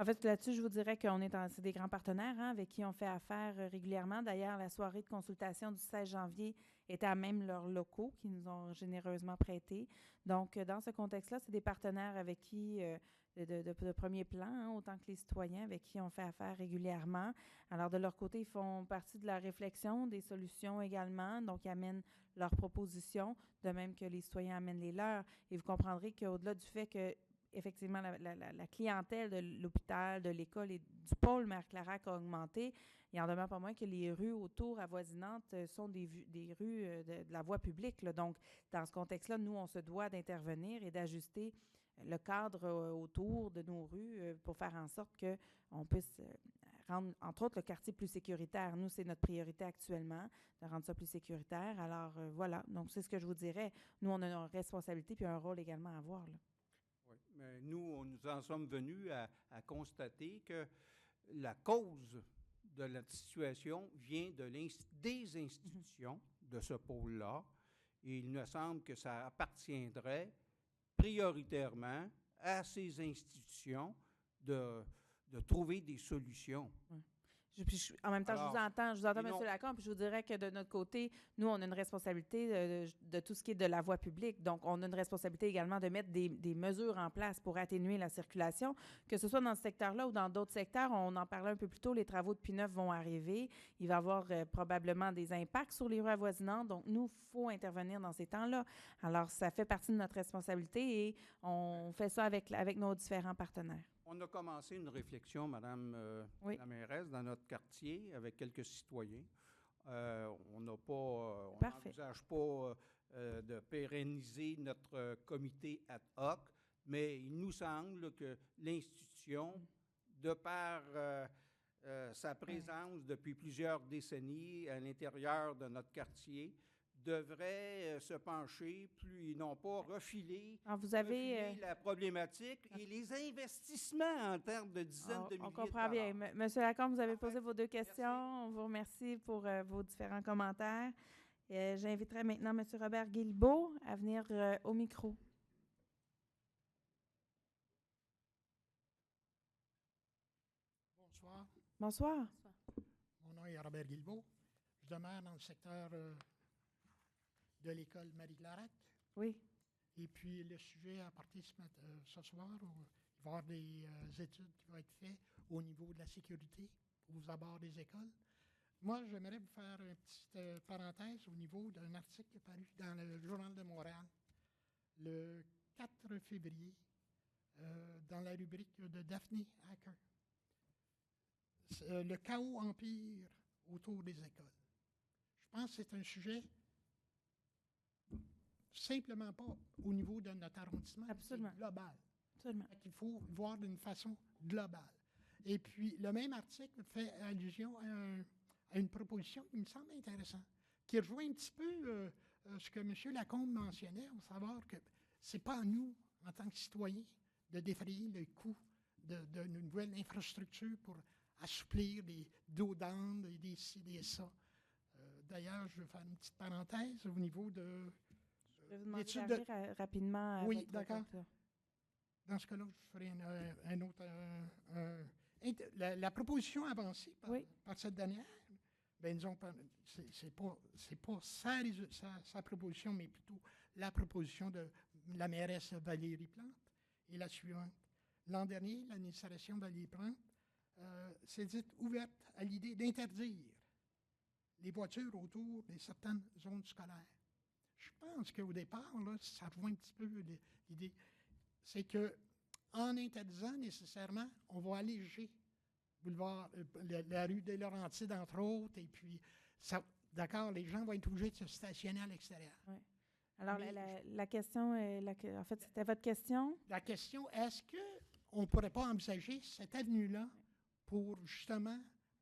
En fait, là-dessus, je vous dirais qu'on c'est des grands partenaires avec qui on fait affaire régulièrement. D'ailleurs, la soirée de consultation du 16 janvier était à même leurs locaux qui nous ont généreusement prêtés. Donc, dans ce contexte-là, c'est des partenaires avec qui, de premier plan, autant que les citoyens avec qui on fait affaire régulièrement. Alors, de leur côté, ils font partie de la réflexion, des solutions également. Donc, ils amènent leurs propositions, de même que les citoyens amènent les leurs. Et vous comprendrez qu'au-delà du fait que effectivement, la clientèle de l'hôpital, de l'école et du pôle Marie-Clarac a augmenté. Il en demeure pas moins que les rues autour avoisinantes sont des rues de la voie publique, là. Donc, dans ce contexte-là, nous, on se doit d'intervenir et d'ajuster le cadre autour de nos rues pour faire en sorte qu'on puisse rendre, entre autres, le quartier plus sécuritaire. Nous, c'est notre priorité actuellement, de rendre ça plus sécuritaire. Alors, voilà. Donc, c'est ce que je vous dirais. Nous, on a une responsabilité puis un rôle également à avoir, là.
Mais nous en sommes venus à constater que la cause de la situation vient des institutions de ce pôle-là. Et il me semble que ça appartiendrait prioritairement à ces institutions de trouver des solutions.
Oui. En même temps,
Alors,
je vous entends, M. Lacombe, puis je vous dirais que de notre côté, nous, on a une responsabilité de tout ce qui est de la voie publique. Donc, on a une responsabilité également de mettre des mesures en place pour atténuer la circulation, que ce soit dans ce secteur-là ou dans d'autres secteurs. On en parlait un peu plus tôt, les travaux de P9 vont arriver. Il va y avoir probablement des impacts sur les rues avoisinantes. Donc, nous, il faut intervenir dans ces temps-là. Alors, ça fait partie de notre responsabilité et on fait ça avec nos différents partenaires.
On a commencé une réflexion, Madame la mairesse, dans notre quartier avec quelques citoyens. On n'envisage pas de pérenniser notre comité ad hoc, mais il nous semble que l'institution, de par sa présence depuis plusieurs décennies à l'intérieur de notre quartier, devrait se pencher plus et non pas refiler la problématique et les investissements en termes de dizaines de milliers de dollars.
On comprend bien. Monsieur Lacombe, vous avez posé vos deux questions. Merci. On vous remercie pour vos différents commentaires. J'inviterai maintenant M. Robert Guilbeault à venir au micro.
Bonsoir.
Bonsoir.
Mon nom est Robert Guilbeault. Je demeure dans le secteur de l'école Marie-Clarac.
Oui.
Et puis, le sujet apporté ce soir, il va y avoir des études qui vont être faites au niveau de la sécurité aux abords des écoles. Moi, j'aimerais vous faire une petite parenthèse au niveau d'un article qui est paru dans le Journal de Montréal le 4 février dans la rubrique de Daphne Hacker. Le chaos empire autour des écoles. Je pense que c'est un sujet simplement pas au niveau de notre arrondissement,
absolument,
c'est global.
Absolument.
Il faut voir d'une façon globale. Et puis, le même article fait allusion à une proposition qui me semble intéressante, qui rejoint un petit peu ce que M. Lacombe mentionnait, à savoir que ce n'est pas à nous, en tant que citoyens, de défrayer le coût d'une nouvelle infrastructure pour assouplir les dos d'âne et des ci, des ça. D'ailleurs, je vais faire une petite parenthèse au niveau de...
Je vais vous demander rapidement.
Oui, d'accord. Dans ce cas-là, je ferai un autre... la proposition avancée par cette dernière, ben, disons, c'est pas sa proposition, mais plutôt la proposition de la mairesse Valérie Plante est la suivante. L'an dernier, l'administration Valérie Plante s'est dite ouverte à l'idée d'interdire les voitures autour de certaines zones scolaires. Je pense qu'au départ, là, ça rejoint un petit peu l'idée. C'est qu'en interdisant nécessairement, on va alléger boulevard, la rue des Laurentides, entre autres, et puis, d'accord, les gens vont être obligés de se stationner à l'extérieur.
Oui. Alors, la question, en fait, c'était votre question?
La question, est-ce qu'on ne pourrait pas envisager cette avenue-là pour, justement,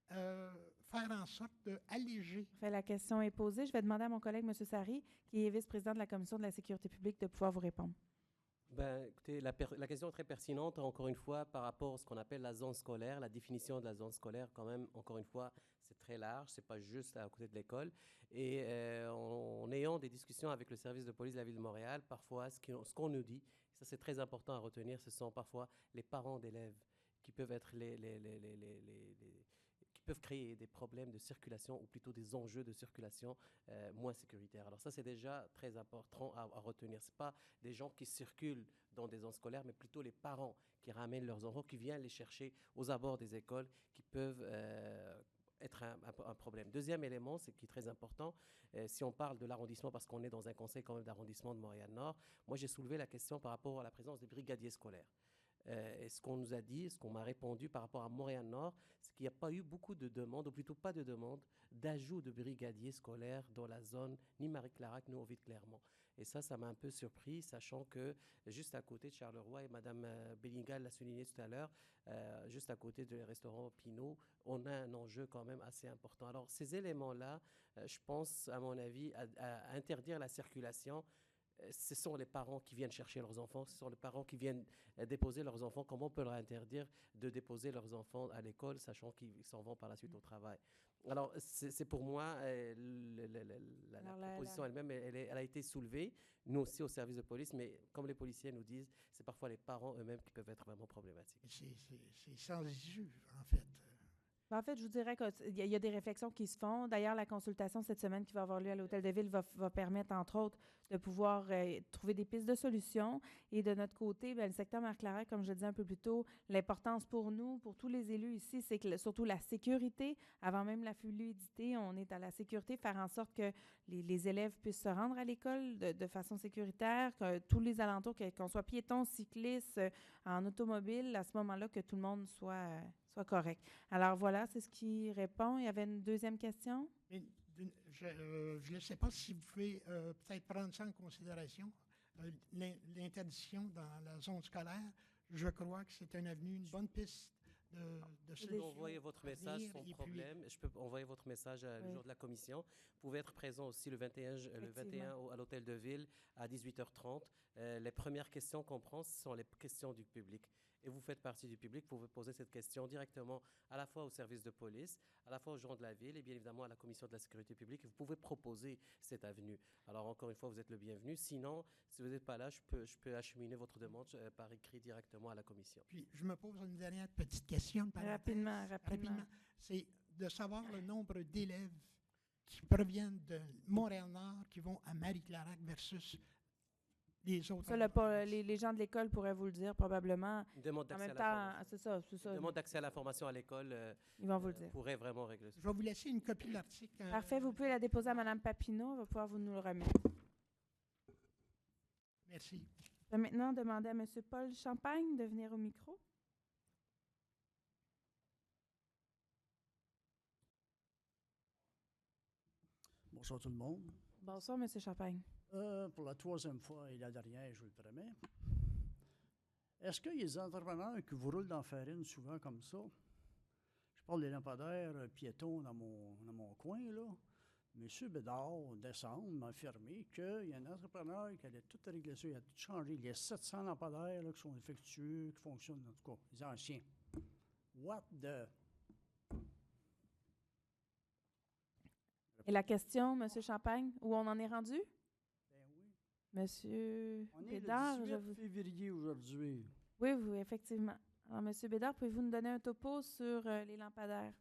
faire en sorte d'alléger?
Enfin, la question est posée. Je vais demander à mon collègue, M. Sari, qui est vice-président de la Commission de la sécurité publique, de pouvoir vous répondre.
Ben, écoutez, la question est très pertinente, encore une fois, par rapport à ce qu'on appelle la zone scolaire. La définition de la zone scolaire, quand même, encore une fois, c'est très large, c'est pas juste à côté de l'école. Et en ayant des discussions avec le service de police de la Ville de Montréal, parfois, ce qu'on nous dit, ça c'est très important à retenir, ce sont parfois les parents d'élèves qui peuvent être qui peuvent créer des problèmes de circulation, ou plutôt des enjeux de circulation moins sécuritaires. Alors ça, c'est déjà très important à retenir. Ce n'est pas des gens qui circulent dans des zones scolaires, mais plutôt les parents qui ramènent leurs enfants, qui viennent les chercher aux abords des écoles, qui peuvent être un problème. Deuxième élément, qui est très important, si on parle de l'arrondissement, parce qu'on est dans un conseil quand même d'arrondissement de Montréal-Nord, moi j'ai soulevé la question par rapport à la présence des brigadiers scolaires. Et ce qu'on nous a dit, ce qu'on m'a répondu par rapport à Montréal-Nord, c'est qu'il n'y a pas eu beaucoup de demandes, ou plutôt pas de demandes, d'ajout de brigadiers scolaires dans la zone, ni Marie-Clarac, ni Ovid-Clermont. Et ça m'a un peu surpris, sachant que juste à côté de Charleroi, et Mme Bellingal l'a souligné tout à l'heure, juste à côté du restaurant Pinot, on a un enjeu quand même assez important. Alors ces éléments-là, je pense, à mon avis, à interdire la circulation, ce sont les parents qui viennent chercher leurs enfants, ce sont les parents qui viennent déposer leurs enfants. Comment on peut leur interdire de déposer leurs enfants à l'école, sachant qu'ils s'en vont par la suite au travail? Alors, c'est pour moi, la proposition elle-même, elle a été soulevée, nous aussi au service de police, mais comme les policiers nous disent, c'est parfois les parents eux-mêmes qui peuvent être vraiment problématiques.
C'est sans issue, en fait.
En fait, je vous dirais qu'il y a des réflexions qui se font. D'ailleurs, la consultation cette semaine qui va avoir lieu à l'Hôtel de Ville va permettre, entre autres, de pouvoir trouver des pistes de solutions. Et de notre côté, bien, le secteur Marie-Clarac, comme je le disais un peu plus tôt, l'importance pour nous, pour tous les élus ici, c'est que surtout la sécurité, avant même la fluidité, on est à la sécurité, faire en sorte que les élèves puissent se rendre à l'école de façon sécuritaire, que tous les alentours, qu'on soit piétons, cyclistes, en automobile, à ce moment-là, que tout le monde soit correct. Alors voilà, c'est ce qui répond. Il y avait une deuxième question?
Je ne sais pas si vous pouvez peut-être prendre ça en considération, l'interdiction dans la zone scolaire. Je crois que c'est une avenue, une bonne piste de
Je peux envoyer votre message sans problème. Je peux envoyer votre message le jour de la commission. Vous pouvez être présent aussi le 21 à l'Hôtel de Ville à 18h30. Les premières questions qu'on prend, ce sont les questions du public. Et vous faites partie du public, vous pouvez poser cette question directement à la fois au service de police, à la fois aux gens de la ville et bien évidemment à la commission de la sécurité publique. Vous pouvez proposer cette avenue. Alors encore une fois, vous êtes le bienvenu. Sinon, si vous n'êtes pas là, je peux acheminer votre demande par écrit directement à la commission.
Puis je me pose une dernière petite question.
Rapidement.
C'est de savoir le nombre d'élèves qui proviennent de Montréal-Nord qui vont à Marie-Clarac versus les autres.
Ça, les gens de l'école pourraient vous le dire probablement.
Une demande d'accès
c'est ça.
Une demande d'accès à l'information à l'école
ils vont vous le dire.
Pourrait vraiment régler ça.
Je vais vous laisser une copie de l'article.
Parfait, vous pouvez la déposer à Mme Papineau, elle va pouvoir vous nous le remettre.
Merci.
Je vais maintenant demander à M. Paul Champagne de venir au micro.
Bonsoir tout le monde.
Bonsoir, M. Champagne.
Pour la troisième fois et la dernière, je vous le promets. Est-ce qu'il y a des entrepreneurs qui vous roulent dans la farine souvent comme ça? parle des lampadaires piétons dans mon coin, là. M. Bédard, décembre, m'a affirmé qu'il y a un entrepreneur qui allait tout régler ça, il a tout changé. Il y a 700 lampadaires là, qui sont défectueux, qui fonctionnent, en tout cas, les anciens. What the...
Et la question, M. Champagne, où on en est rendu?
Ben oui.
Monsieur
On est
Bédard,
le
je
18 février aujourd'hui.
Oui, effectivement. Alors, M. Bédard, pouvez-vous nous donner un topo sur les lampadaires?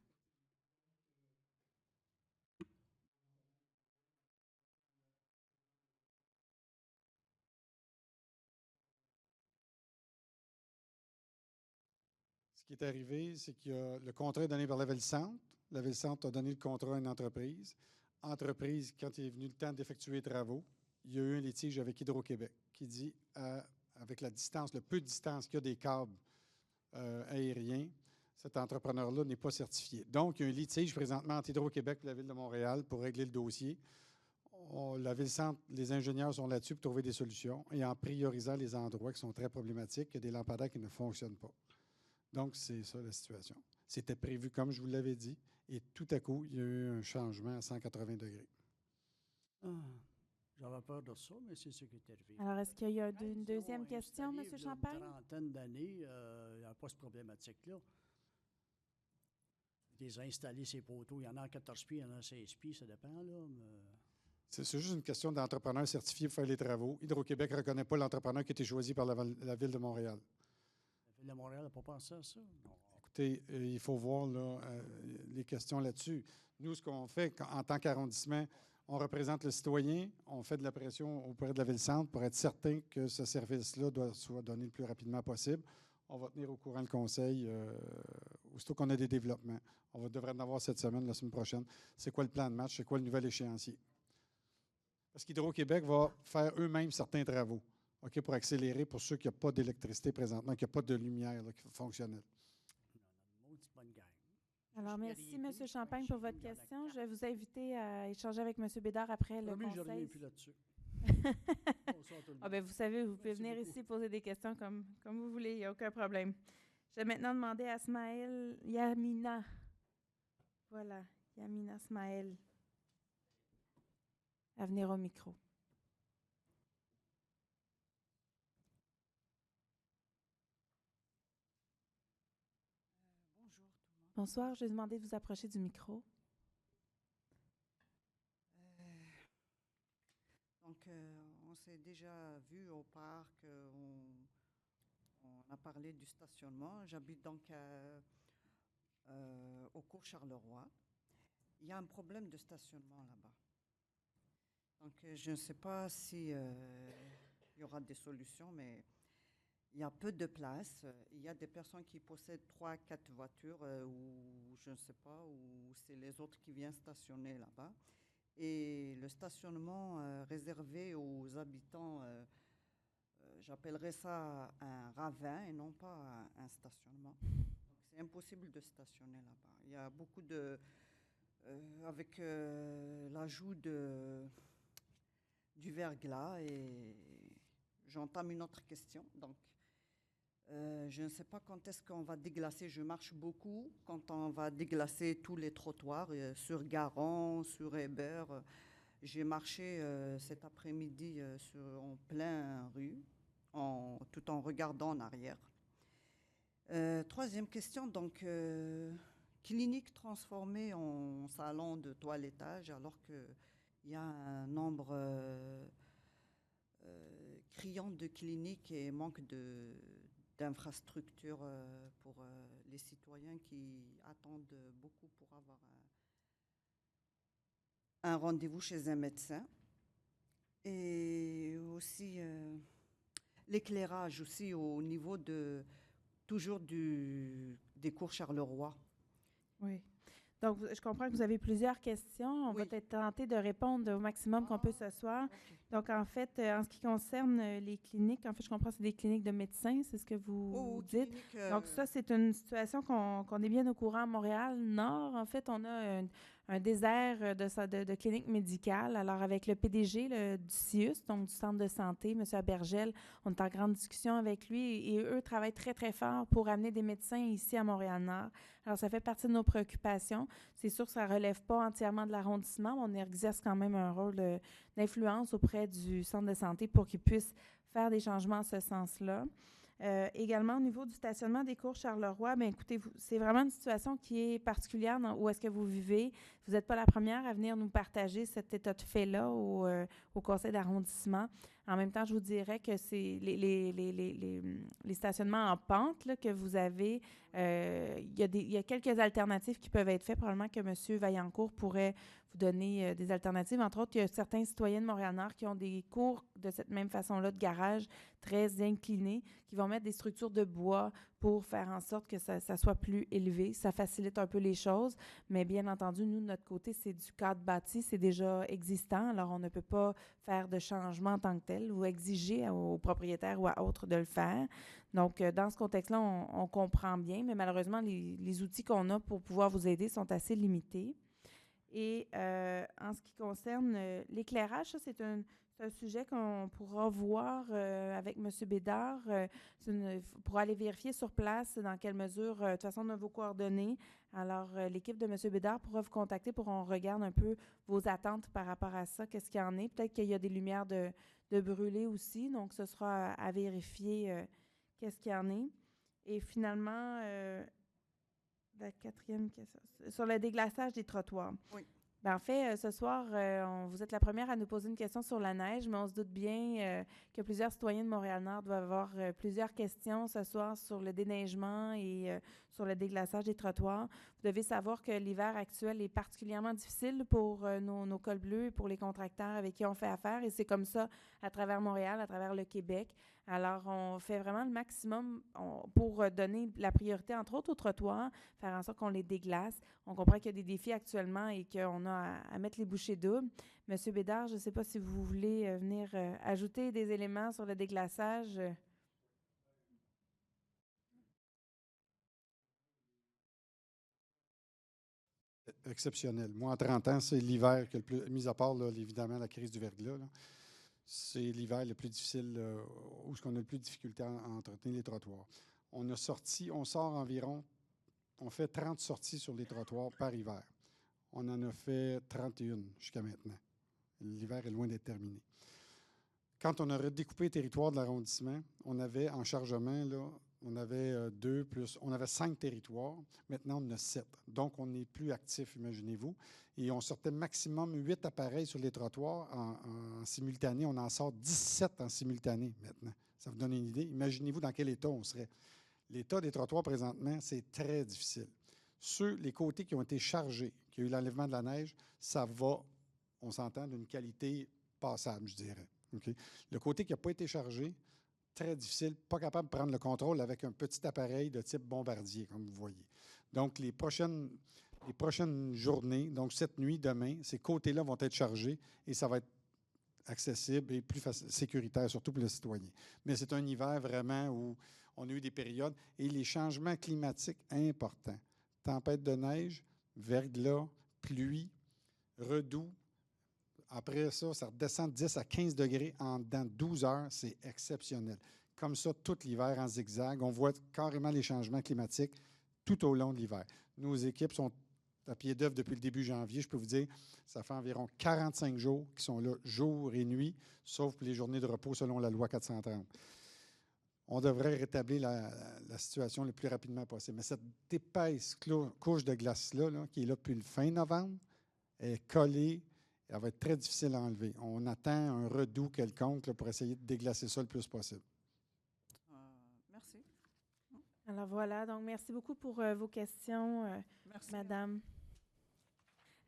Ce qui est arrivé, c'est que le contrat est donné par la Ville-Centre. La Ville-Centre a donné le contrat à une entreprise. Entreprise, quand il est venu le temps d'effectuer les travaux, il y a eu un litige avec Hydro-Québec qui dit, avec la distance, le peu de distance qu'il y a des câbles aériens, cet entrepreneur-là n'est pas certifié. Donc, il y a un litige présentement entre Hydro-Québec et la Ville de Montréal pour régler le dossier. La Ville-Centre, les ingénieurs sont là-dessus pour trouver des solutions et en priorisant les endroits qui sont très problématiques, il y a des lampadaires qui ne fonctionnent pas. Donc, c'est ça la situation. C'était prévu, comme je vous l'avais dit, et tout à coup, il y a eu un changement à 180 degrés.
Ah, j'avais peur de ça, mais c'est ce qui est arrivé.
Alors, est-ce qu'il y a une
Ils
deuxième
ont
question, M.
installé,
Champagne?
Une trentaine d'années, il n'y a pas ce problématique-là. Ils ont installé ces poteaux. Il y en a 14 pieds, il y en a 16 pieds, ça dépend, là. Mais...
C'est juste une question d'entrepreneur certifié pour faire les travaux. Hydro-Québec ne reconnaît pas l'entrepreneur qui a été choisi par la Ville de Montréal.
La Ville de Montréal n'a pas pensé à ça? Non.
Écoutez, il faut voir là, les questions là-dessus. Nous, ce qu'on fait en tant qu'arrondissement, on représente le citoyen, on fait de la pression auprès de la Ville-Centre pour être certain que ce service-là soit donné le plus rapidement possible. On va tenir au courant le conseil aussitôt qu'on a des développements. On devrait en avoir cette semaine, la semaine prochaine. C'est quoi le plan de match? C'est quoi le nouvel échéancier? Parce qu'Hydro-Québec va faire eux-mêmes certains travaux, OK, pour accélérer pour ceux qui n'ont pas d'électricité présentement, qui n'ont pas de lumière là, fonctionnelle.
Alors, merci, M. Champagne, pour votre question. Je vais vous inviter à échanger avec M. Bédard après le conseil.
Je reviens plus là-dessus.
Ah ben, vous savez, vous pouvez venir ici poser des questions comme vous voulez, il n'y a aucun problème. Je vais maintenant demander à Yamina. Voilà, Yamina Smaël, à venir au micro.
Bonjour tout le monde.
Bonsoir, je vais demander de vous approcher du micro.
On s'est déjà vu au parc, on a parlé du stationnement. J'habite donc au cours Charleroi. Il y a un problème de stationnement là-bas. Donc, je ne sais pas si il y aura des solutions, mais il y a peu de place. Il y a des personnes qui possèdent 3, 4 voitures ou je ne sais pas, ou c'est les autres qui viennent stationner là-bas. Et le stationnement réservé aux habitants, j'appellerais ça un ravin et non pas un stationnement. Donc, c'est impossible de stationner là-bas. Il y a beaucoup de... avec l'ajout du verglas, et j'entame une autre question. Donc, je ne sais pas quand est-ce qu'on va déglacer. Je marche beaucoup quand on va déglacer tous les trottoirs sur Garon, sur Hébert. J'ai marché cet après-midi en pleine rue, tout en regardant en arrière. Troisième question, donc, clinique transformée en salon de toilettage, alors qu'il y a un nombre criant de cliniques et manque d'infrastructures pour les citoyens qui attendent beaucoup pour avoir un rendez-vous chez un médecin. Et aussi l'éclairage aussi au niveau toujours des cours Charleroi.
Oui. Donc, je comprends que vous avez plusieurs questions. On va peut-être tenter de répondre au maximum qu'on peut ce soir.
Okay.
Donc, en fait, en ce qui concerne les cliniques, en fait, je comprends que c'est des cliniques de médecins, c'est ce que vous dites. Donc, ça, c'est une situation qu'on est bien au courant à Montréal-Nord. En fait, on a un désert de cliniques médicales. Alors, avec le PDG du CIUS, donc du Centre de santé, M. Abergel, on est en grande discussion avec lui et eux travaillent très, très fort pour amener des médecins ici à Montréal-Nord. Alors, ça fait partie de nos préoccupations. C'est sûr que ça ne relève pas entièrement de l'arrondissement, mais on exerce quand même un rôle d'influence auprès du centre de santé pour qu'ils puissent faire des changements en ce sens-là. Également, au niveau du stationnement des cours Charleroi, bien écoutez, c'est vraiment une situation qui est particulière où est-ce que vous vivez. Vous n'êtes pas la première à venir nous partager cet état de fait-là au conseil d'arrondissement. En même temps, je vous dirais que c'est les stationnements en pente là, que vous avez. Il y a quelques alternatives qui peuvent être faites. Probablement que M. Vaillancourt pourrait vous donner des alternatives. Entre autres, il y a certains citoyens de Montréal-Nord qui ont des cours de cette même façon-là de garage très inclinés, qui vont mettre des structures de bois pour faire en sorte que ça soit plus élevé. Ça facilite un peu les choses, mais bien entendu, nous, de notre côté, c'est du cadre bâti, c'est déjà existant, alors on ne peut pas faire de changement en tant que tel ou exiger aux propriétaires ou à autres de le faire. Donc, dans ce contexte-là, on comprend bien, mais malheureusement, les outils qu'on a pour pouvoir vous aider sont assez limités. Et en ce qui concerne l'éclairage, ça, c'est un sujet qu'on pourra voir avec M. Bédard pour aller vérifier sur place dans quelle mesure, de toute façon, on a vos coordonnées. Alors, l'équipe de M. Bédard pourra vous contacter pour qu'on regarde un peu vos attentes par rapport à ça, qu'est-ce qu'il y en est. Peut-être qu'il y a des lumières de brûler aussi, donc ce sera à vérifier qu'est-ce qu'il y en est. Et finalement, la quatrième question, sur le déglaçage des trottoirs.
Oui.
Bien, en fait, ce soir, vous êtes la première à nous poser une question sur la neige, mais on se doute bien que plusieurs citoyens de Montréal-Nord doivent avoir plusieurs questions ce soir sur le déneigement et sur le déglaçage des trottoirs. Vous devez savoir que l'hiver actuel est particulièrement difficile pour nos cols bleus et pour les contracteurs avec qui on fait affaire, et c'est comme ça à travers Montréal, à travers le Québec. Alors, on fait vraiment le maximum pour donner la priorité, entre autres, aux trottoirs, faire en sorte qu'on les déglace. On comprend qu'il y a des défis actuellement et qu'on a à mettre les bouchées doubles. Monsieur Bédard, je ne sais pas si vous voulez venir ajouter des éléments sur le déglaçage.
Exceptionnel. Moi, en 30 ans, c'est l'hiver que le plus, mis à part, là, évidemment, la crise du verglas, là, c'est l'hiver le plus difficile, où on a le plus de difficulté à entretenir les trottoirs. On sort environ, on fait 30 sorties sur les trottoirs par hiver. On en a fait 31 jusqu'à maintenant. L'hiver est loin d'être terminé. Quand on a redécoupé le territoire de l'arrondissement, on avait en chargement, là, on avait on avait 5 territoires. Maintenant, on en a 7. Donc, on est plus actif, imaginez-vous. Et on sortait maximum 8 appareils sur les trottoirs en simultané. On en sort 17 en simultané maintenant. Ça vous donne une idée? Imaginez-vous dans quel état on serait. L'état des trottoirs présentement, c'est très difficile. Les côtés qui ont été chargés, qui ont eu l'enlèvement de la neige, ça va, on s'entend, d'une qualité passable, je dirais. Okay? Le côté qui n'a pas été chargé, très difficile, pas capable de prendre le contrôle avec un petit appareil de type bombardier, comme vous voyez. Donc, les prochaines journées, donc cette nuit, demain, ces côtés-là vont être chargés et ça va être accessible et plus sécuritaire, surtout pour le citoyen. Mais c'est un hiver vraiment où on a eu des périodes et les changements climatiques importants. Tempête de neige, verglas, pluie, redoux. Après ça, ça redescend de 10 à 15 degrés dans 12 heures. C'est exceptionnel. Comme ça, tout l'hiver en zigzag. On voit carrément les changements climatiques tout au long de l'hiver. Nos équipes sont à pied d'œuvre depuis le début janvier. Je peux vous dire, ça fait environ 45 jours qui sont là, jour et nuit, sauf pour les journées de repos selon la loi 430. On devrait rétablir la situation le plus rapidement possible. Mais cette épaisse couche de glace-là, là, qui est là depuis le fin novembre, est collée. Elle va être très difficile à enlever. On attend un redoux quelconque là, pour essayer de déglacer ça le plus possible.
Merci.
Alors voilà, donc merci beaucoup pour vos questions, Madame.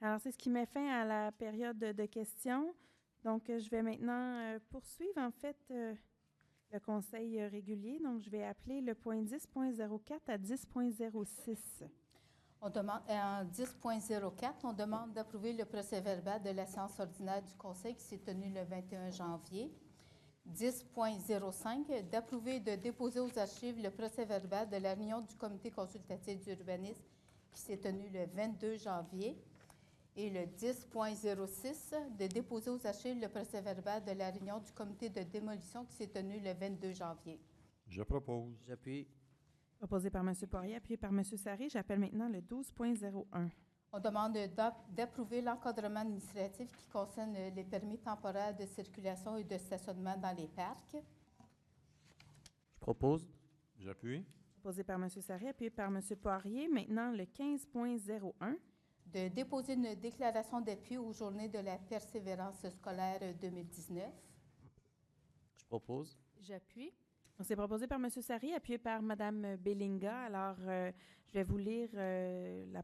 Alors, c'est ce qui met fin à la période de questions. Donc, je vais maintenant poursuivre, en fait, le conseil régulier. Donc, je vais appeler le point 10.04 à 10.06.
On demande, en 10.04, on demande d'approuver le procès-verbal de la séance ordinaire du Conseil qui s'est tenue le 21 janvier. 10.05, d'approuver et de déposer aux archives le procès-verbal de la réunion du Comité consultatif d'urbanisme qui s'est tenue le 22 janvier. Et le 10.06, de déposer aux archives le procès-verbal de la réunion du Comité de démolition qui s'est tenue le 22 janvier.
Je propose.
J'appuie.
Proposé par M. Poirier, appuyé par M. Sarré. J'appelle maintenant le 12.01.
On demande d'approuver l'encadrement administratif qui concerne les permis temporaires de circulation et de stationnement dans les parcs.
Je propose.
J'appuie.
Proposé par M. Sarré, appuyé par M. Poirier. Maintenant, le 15.01.
De déposer une déclaration d'appui aux journées de la persévérance scolaire 2019.
Je propose.
J'appuie.
Donc, c'est proposé par M. Sarré, appuyé par Mme Bellinga. Alors, je vais vous lire la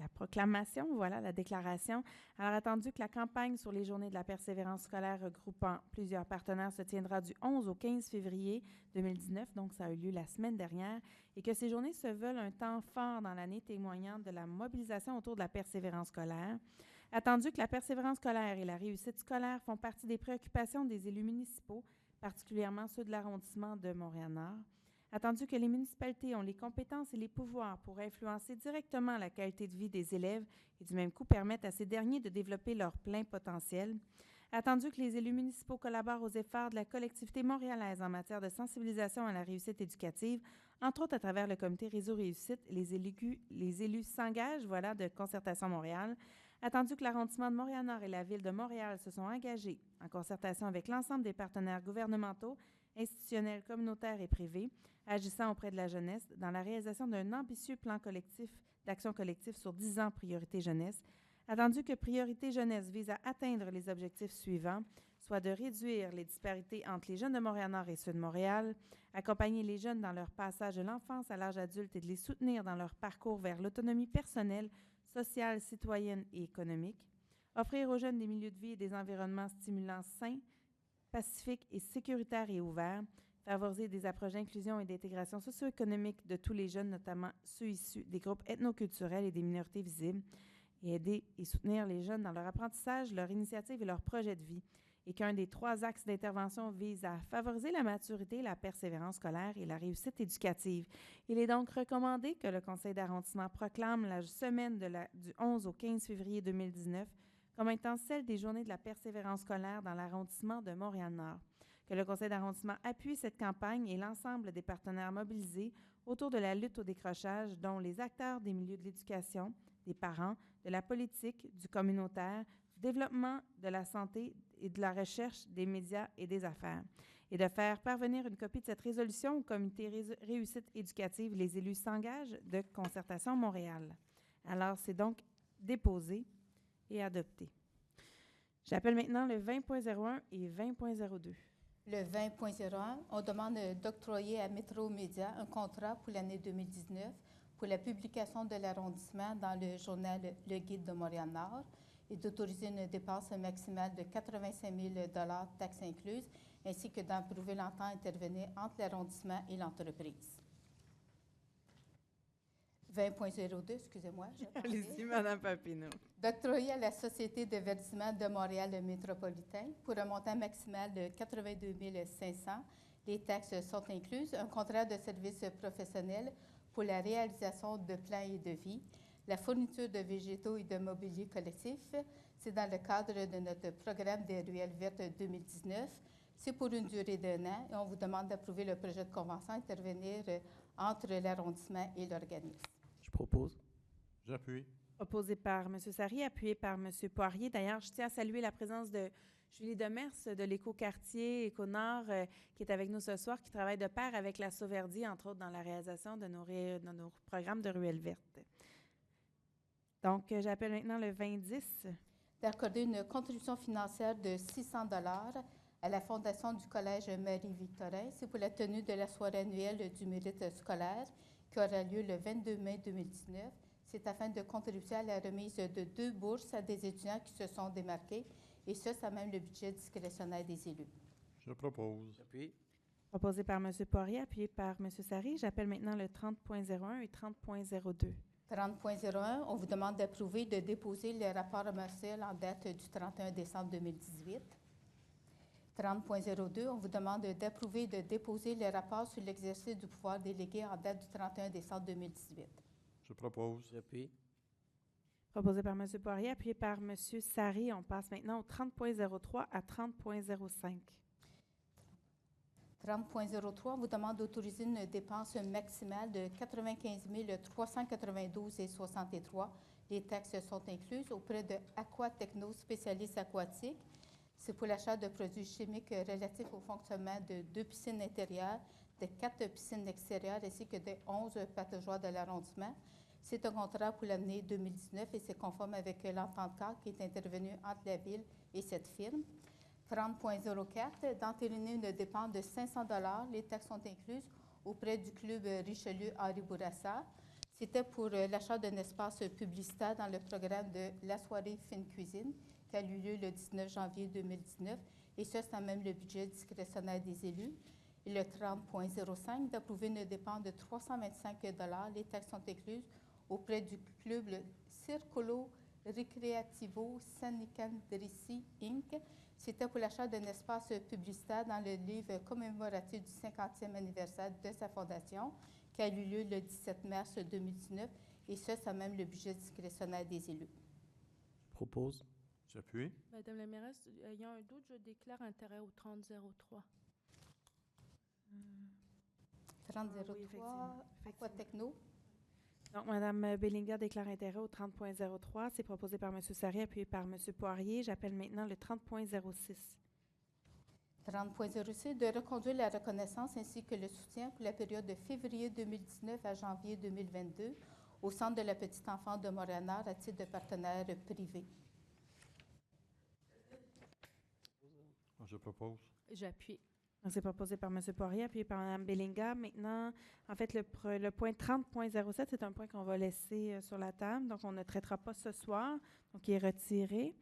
proclamation, voilà, la déclaration. Alors, attendu que la campagne sur les journées de la persévérance scolaire regroupant plusieurs partenaires se tiendra du 11 au 15 février 2019, donc ça a eu lieu la semaine dernière, et que ces journées se veulent un temps fort dans l'année témoignant de la mobilisation autour de la persévérance scolaire. Attendu que la persévérance scolaire et la réussite scolaire font partie des préoccupations des élus municipaux, particulièrement ceux de l'arrondissement de Montréal-Nord. Attendu que les municipalités ont les compétences et les pouvoirs pour influencer directement la qualité de vie des élèves et du même coup permettre à ces derniers de développer leur plein potentiel. Attendu que les élus municipaux collaborent aux efforts de la collectivité montréalaise en matière de sensibilisation à la réussite éducative, entre autres à travers le comité Réseau Réussite, les élus s'engagent, voilà, de Concertation Montréal. Attendu que l'arrondissement de Montréal-Nord et la Ville de Montréal se sont engagés, en concertation avec l'ensemble des partenaires gouvernementaux, institutionnels, communautaires et privés, agissant auprès de la jeunesse, dans la réalisation d'un ambitieux plan collectif d'action collective sur 10 ans Priorité Jeunesse. Attendu que Priorité Jeunesse vise à atteindre les objectifs suivants, soit de réduire les disparités entre les jeunes de Montréal-Nord et ceux de Montréal, accompagner les jeunes dans leur passage de l'enfance à l'âge adulte et de les soutenir dans leur parcours vers l'autonomie personnelle, sociale, citoyenne et économique, offrir aux jeunes des milieux de vie et des environnements stimulants sains, pacifiques et sécuritaires et ouverts, favoriser des approches d'inclusion et d'intégration socio-économique de tous les jeunes, notamment ceux issus des groupes ethnoculturels et des minorités visibles, et aider et soutenir les jeunes dans leur apprentissage, leur initiative et leur projet de vie, et qu'un des 3 axes d'intervention vise à favoriser la maturité, la persévérance scolaire et la réussite éducative. Il est donc recommandé que le conseil d'arrondissement proclame la semaine du 11 au 15 février 2019 comme étant celle des journées de la persévérance scolaire dans l'arrondissement de Montréal-Nord. Que le conseil d'arrondissement appuie cette campagne et l'ensemble des partenaires mobilisés autour de la lutte au décrochage, dont les acteurs des milieux de l'éducation, des parents, de la politique, du communautaire, du développement, de la santé et de la recherche, des médias et des affaires, et de faire parvenir une copie de cette résolution au comité Réussite éducative. Les élus s'engagent de Concertation Montréal. Alors, c'est donc déposé et adopté. J'appelle maintenant le 20.01 et 20.02.
Le 20.01, on demande d'octroyer à Métro Média un contrat pour l'année 2019 pour la publication de l'arrondissement dans le journal Le Guide de Montréal-Nord et d'autoriser une dépense maximale de 85 000 taxes incluses, ainsi que d'approuver l'entente intervenir entre l'arrondissement et l'entreprise. 20.02, excusez-moi.
Allez-y, Mme Papineau.
D'octroyer à la Société de verdissement de Montréal métropolitain pour un montant maximal de 82 500, les taxes sont incluses, un contrat de service professionnel pour la réalisation de plans et de vie, la fourniture de végétaux et de mobilier collectif. C'est dans le cadre de notre programme des ruelles vertes 2019. C'est pour une durée d'1 an et on vous demande d'approuver le projet de convention à intervenir entre l'arrondissement et l'organisme.
Je propose.
J'appuie.
Proposé par M. Sarré, appuyé par M. Poirier. D'ailleurs, je tiens à saluer la présence de Julie Demers de l'Éco-Quartier Éco-Nord qui est avec nous ce soir, qui travaille de pair avec la Sauverdi, entre autres, dans la réalisation de nos programmes de ruelles vertes. Donc, j'appelle maintenant le 2010.
D'accorder une contribution financière de 600 $ à la Fondation du Collège Marie-Victorin. C'est pour la tenue de la soirée annuelle du mérite scolaire qui aura lieu le 22 mai 2019. C'est afin de contribuer à la remise de 2 bourses à des étudiants qui se sont démarqués, et ça même le budget discrétionnaire des élus.
Je propose.
J'appuie.
Proposé par M. Poirier, appuyé par M. Sari. J'appelle maintenant le 30.01 et 30.02.
30.01, on vous demande d'approuver de déposer le rapport mensuel en date du 31 décembre 2018. 30.02, on vous demande d'approuver de déposer le rapport sur l'exercice du pouvoir délégué en date du 31 décembre 2018.
Je propose.
J'appuie.
Proposé par M. Poirier, appuyé par M. Sari. On passe maintenant au 30.03 à 30.05.
30.03, on vous demande d'autoriser une dépense maximale de 95 392,63. Les taxes sont incluses auprès de Aquatechno spécialistes aquatiques. C'est pour l'achat de produits chimiques relatifs au fonctionnement de 2 piscines intérieures, de 4 piscines extérieures ainsi que de 11 pataugeoires de l'arrondissement. C'est un contrat pour l'année 2019 et c'est conforme avec l'entente-cadre qui est intervenue entre la Ville et cette firme. 30.04, d'entériner une dépense de 500 $, les taxes sont incluses, auprès du club Richelieu Henri Bourassa. C'était pour l'achat d'un espace publicitaire dans le programme de la soirée Fine Cuisine qui a eu lieu le 19 janvier 2019, et ça, c'est même le budget discrétionnaire des élus. Et le 30.05, d'approuver une dépense de 325 $, les taxes sont incluses, auprès du club Circolo Ricreativo San Nicandrisi Inc. C'était pour l'achat d'un espace publicitaire dans le livre commémoratif du 50e anniversaire de sa fondation, qui a eu lieu le 17 mars 2019, et ça, c'est même le budget discrétionnaire des élus.
Je propose.
J'appuie.
Madame la mairesse, ayant un doute, je déclare intérêt au 3003.
30.03,
oui, effectivement.
Aquatechno.
Donc, Mme Bellinga déclare intérêt au 30.03. C'est proposé par M. Sari, appuyé par M. Poirier. J'appelle maintenant le 30.06.
30.06, de reconduire la reconnaissance ainsi que le soutien pour la période de février 2019 à janvier 2022 au Centre de la petite enfance de Montréal-Nord à titre de partenaire privé.
Je propose.
J'appuie.
C'est proposé par M. Poirier, appuyé par Mme Bellinga. Maintenant, en fait, le point 30.07, c'est un point qu'on va laisser sur la table. Donc, on ne traitera pas ce soir. Donc, il est retiré.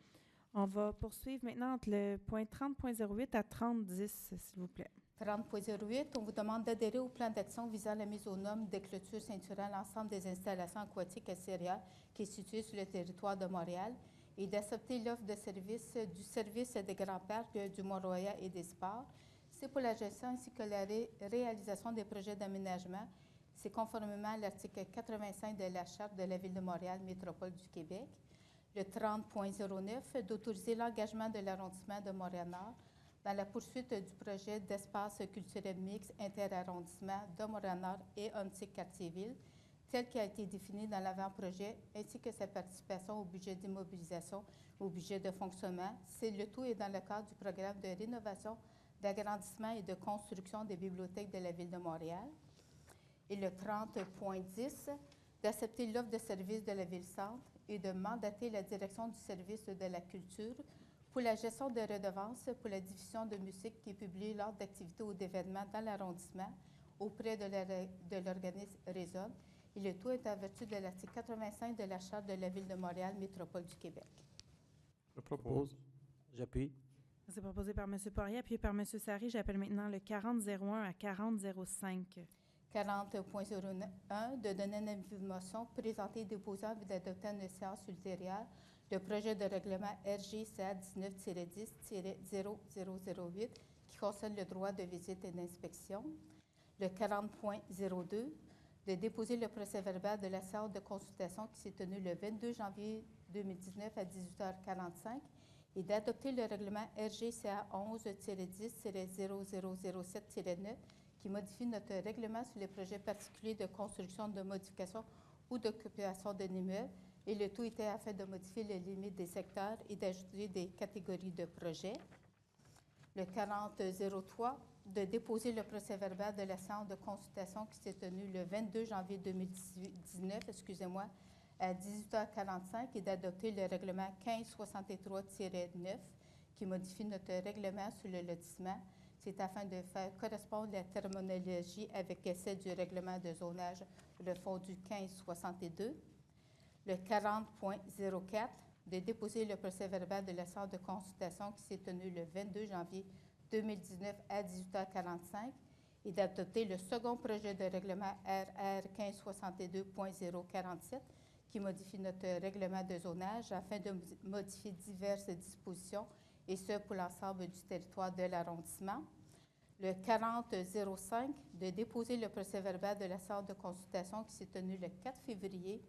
On va poursuivre maintenant entre le point 30.08 à 30.10, s'il vous plaît.
30.08, on vous demande d'adhérer au plan d'action visant la mise aux normes des clôtures ceinturant l'ensemble des installations aquatiques extérieures qui est située sur le territoire de Montréal et d'accepter l'offre de service du service des grands parcs du Mont-Royal et des sports. C'est pour la gestion ainsi que la réalisation des projets d'aménagement. C'est conformément à l'article 85 de la Charte de la Ville de Montréal, Métropole du Québec. Le 30.09, d'autoriser l'engagement de l'arrondissement de Montréal-Nord dans la poursuite du projet d'espace culturel mixte interarrondissement de Montréal-Nord et Huntsic-Cartierville, tel qu'il a été défini dans l'avant-projet, ainsi que sa participation au budget d'immobilisation, au budget de fonctionnement. Le tout est dans le cadre du programme de rénovation, d'agrandissement et de construction des bibliothèques de la Ville de Montréal. Et le 30.10, d'accepter l'offre de service de la Ville-Centre et de mandater la direction du service de la culture pour la gestion des redevances pour la diffusion de musique qui est publiée lors d'activités ou d'événements dans l'arrondissement auprès de l'organisme Résonne. Et le tout est en vertu de l'article 85 de la Charte de la Ville de Montréal, Métropole du Québec.
Je propose.
J'appuie.
C'est proposé par M. Poirier, appuyé par M. Sari. J'appelle maintenant le 40.01 à 40.05.
40.01, de donner une motion présentée et déposée en vue d'adopter une séance ultérieure le projet de règlement RGCA 19-10-0008 qui concerne le droit de visite et d'inspection. Le 40.02, de déposer le procès-verbal de la séance de consultation qui s'est tenue le 22 janvier 2019 à 18h45 et d'adopter le règlement RGCA 11-10-0007-9 qui modifie notre règlement sur les projets particuliers de construction, de modification ou d'occupation d'un immeuble, et le tout était afin de modifier les limites des secteurs et d'ajouter des catégories de projets. Le 40.03, de déposer le procès-verbal de la séance de consultation qui s'est tenue le 22 janvier 2019, à 18h45 et d'adopter le règlement 1563-9 qui modifie notre règlement sur le lotissement. C'est afin de faire correspondre la terminologie avec celle du règlement de zonage, le fond du 1562. Le 40.04, de déposer le procès-verbal de la séance de consultation qui s'est tenue le 22 janvier 2019 à 18h45 et d'adopter le second projet de règlement RR 1562.047 qui modifie notre règlement de zonage afin de modifier diverses dispositions, et ce pour l'ensemble du territoire de l'arrondissement. Le 4005, de déposer le procès-verbal de la séance de consultation qui s'est tenue le 4 février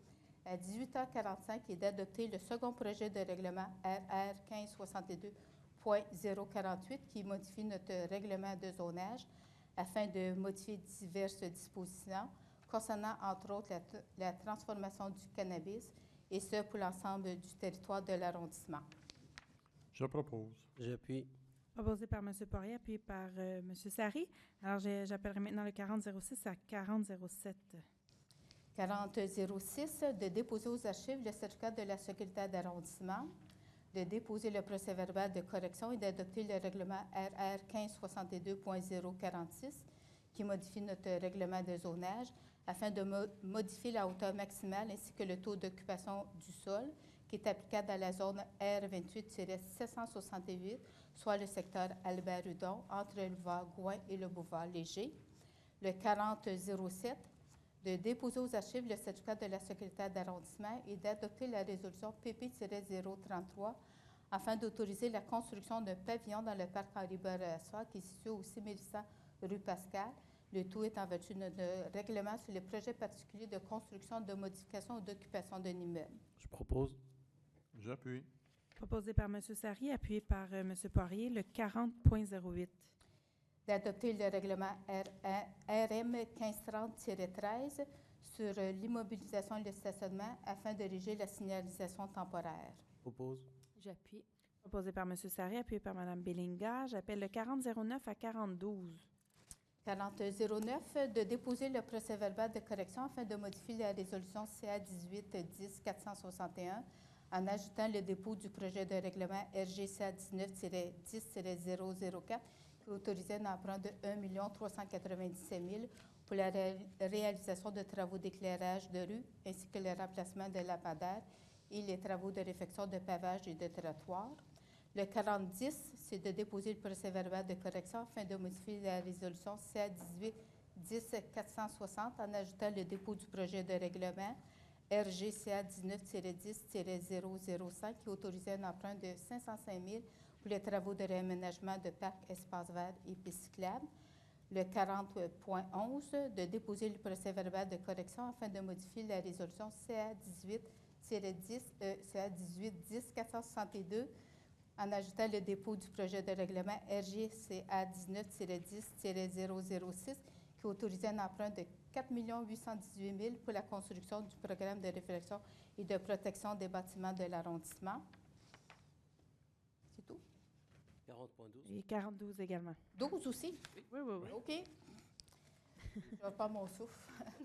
à 18h45 et d'adopter le second projet de règlement RR 1562.048 qui modifie notre règlement de zonage afin de modifier diverses dispositions concernant, entre autres, la transformation du cannabis, et ce pour l'ensemble du territoire de l'arrondissement.
Je propose.
J'appuie.
Proposé par M. Poirier, appuyé par M. Sari. Alors, j'appellerai maintenant le 4006 à 4007.
4006, de déposer aux archives le certificat de la secrétaire d'arrondissement, de déposer le procès-verbal de correction et d'adopter le règlement RR 1562.046 qui modifie notre règlement de zonage afin de modifier la hauteur maximale ainsi que le taux d'occupation du sol qui est applicable à la zone R28-768, soit le secteur Albert-Hudon, entre le boulevard Gouin et le boulevard Léger. Le 4007, de déposer aux archives le certificat de la secrétaire d'arrondissement et d'adopter la résolution PP-033 afin d'autoriser la construction d'un pavillon dans le parc Henri-Bourassa qui est situé au 6100 rue Pascal. Le tout est en vertu de règlement sur les projets particuliers de construction, de modification ou d'occupation d'un immeuble.
Je propose.
J'appuie.
Proposé par M. Sari, appuyé par M. Poirier, le 40.08.
D'adopter le règlement RM 1530-13 sur l'immobilisation et le stationnement afin de réger la signalisation temporaire.
Propose.
J'appuie.
Proposé par M. Sari, appuyé par Mme Bellinga. J'appelle le 4009 à 4012.
4009, de déposer le procès-verbal de correction afin de modifier la résolution CA 18-10-461 en ajoutant le dépôt du projet de règlement RGCA 19-10-004 qui autorisait un emprunt de 1 397 000 pour la réalisation de travaux d'éclairage de rue ainsi que le remplacement de lampadaires et les travaux de réfection de pavage et de trottoir. Le 4010, c'est de déposer le procès-verbal de correction afin de modifier la résolution CA 18-10-460 en ajoutant le dépôt du projet de règlement RGCA 19-10-005 qui autorisait un emprunt de 505 000 pour les travaux de réaménagement de parcs, espaces verts et pistes cyclables. Le 40.11, de déposer le procès-verbal de correction afin de modifier la résolution CA 18-10-462 en ajoutant le dépôt du projet de règlement RGCA 19-10-006 qui autorisait un emprunt de 4 818 000 pour la construction du programme de réflexion et de protection des bâtiments de l'arrondissement. C'est tout?
40.12.
Et 4012 également.
12 aussi?
Oui.
OK. Je vais pas mon souffle.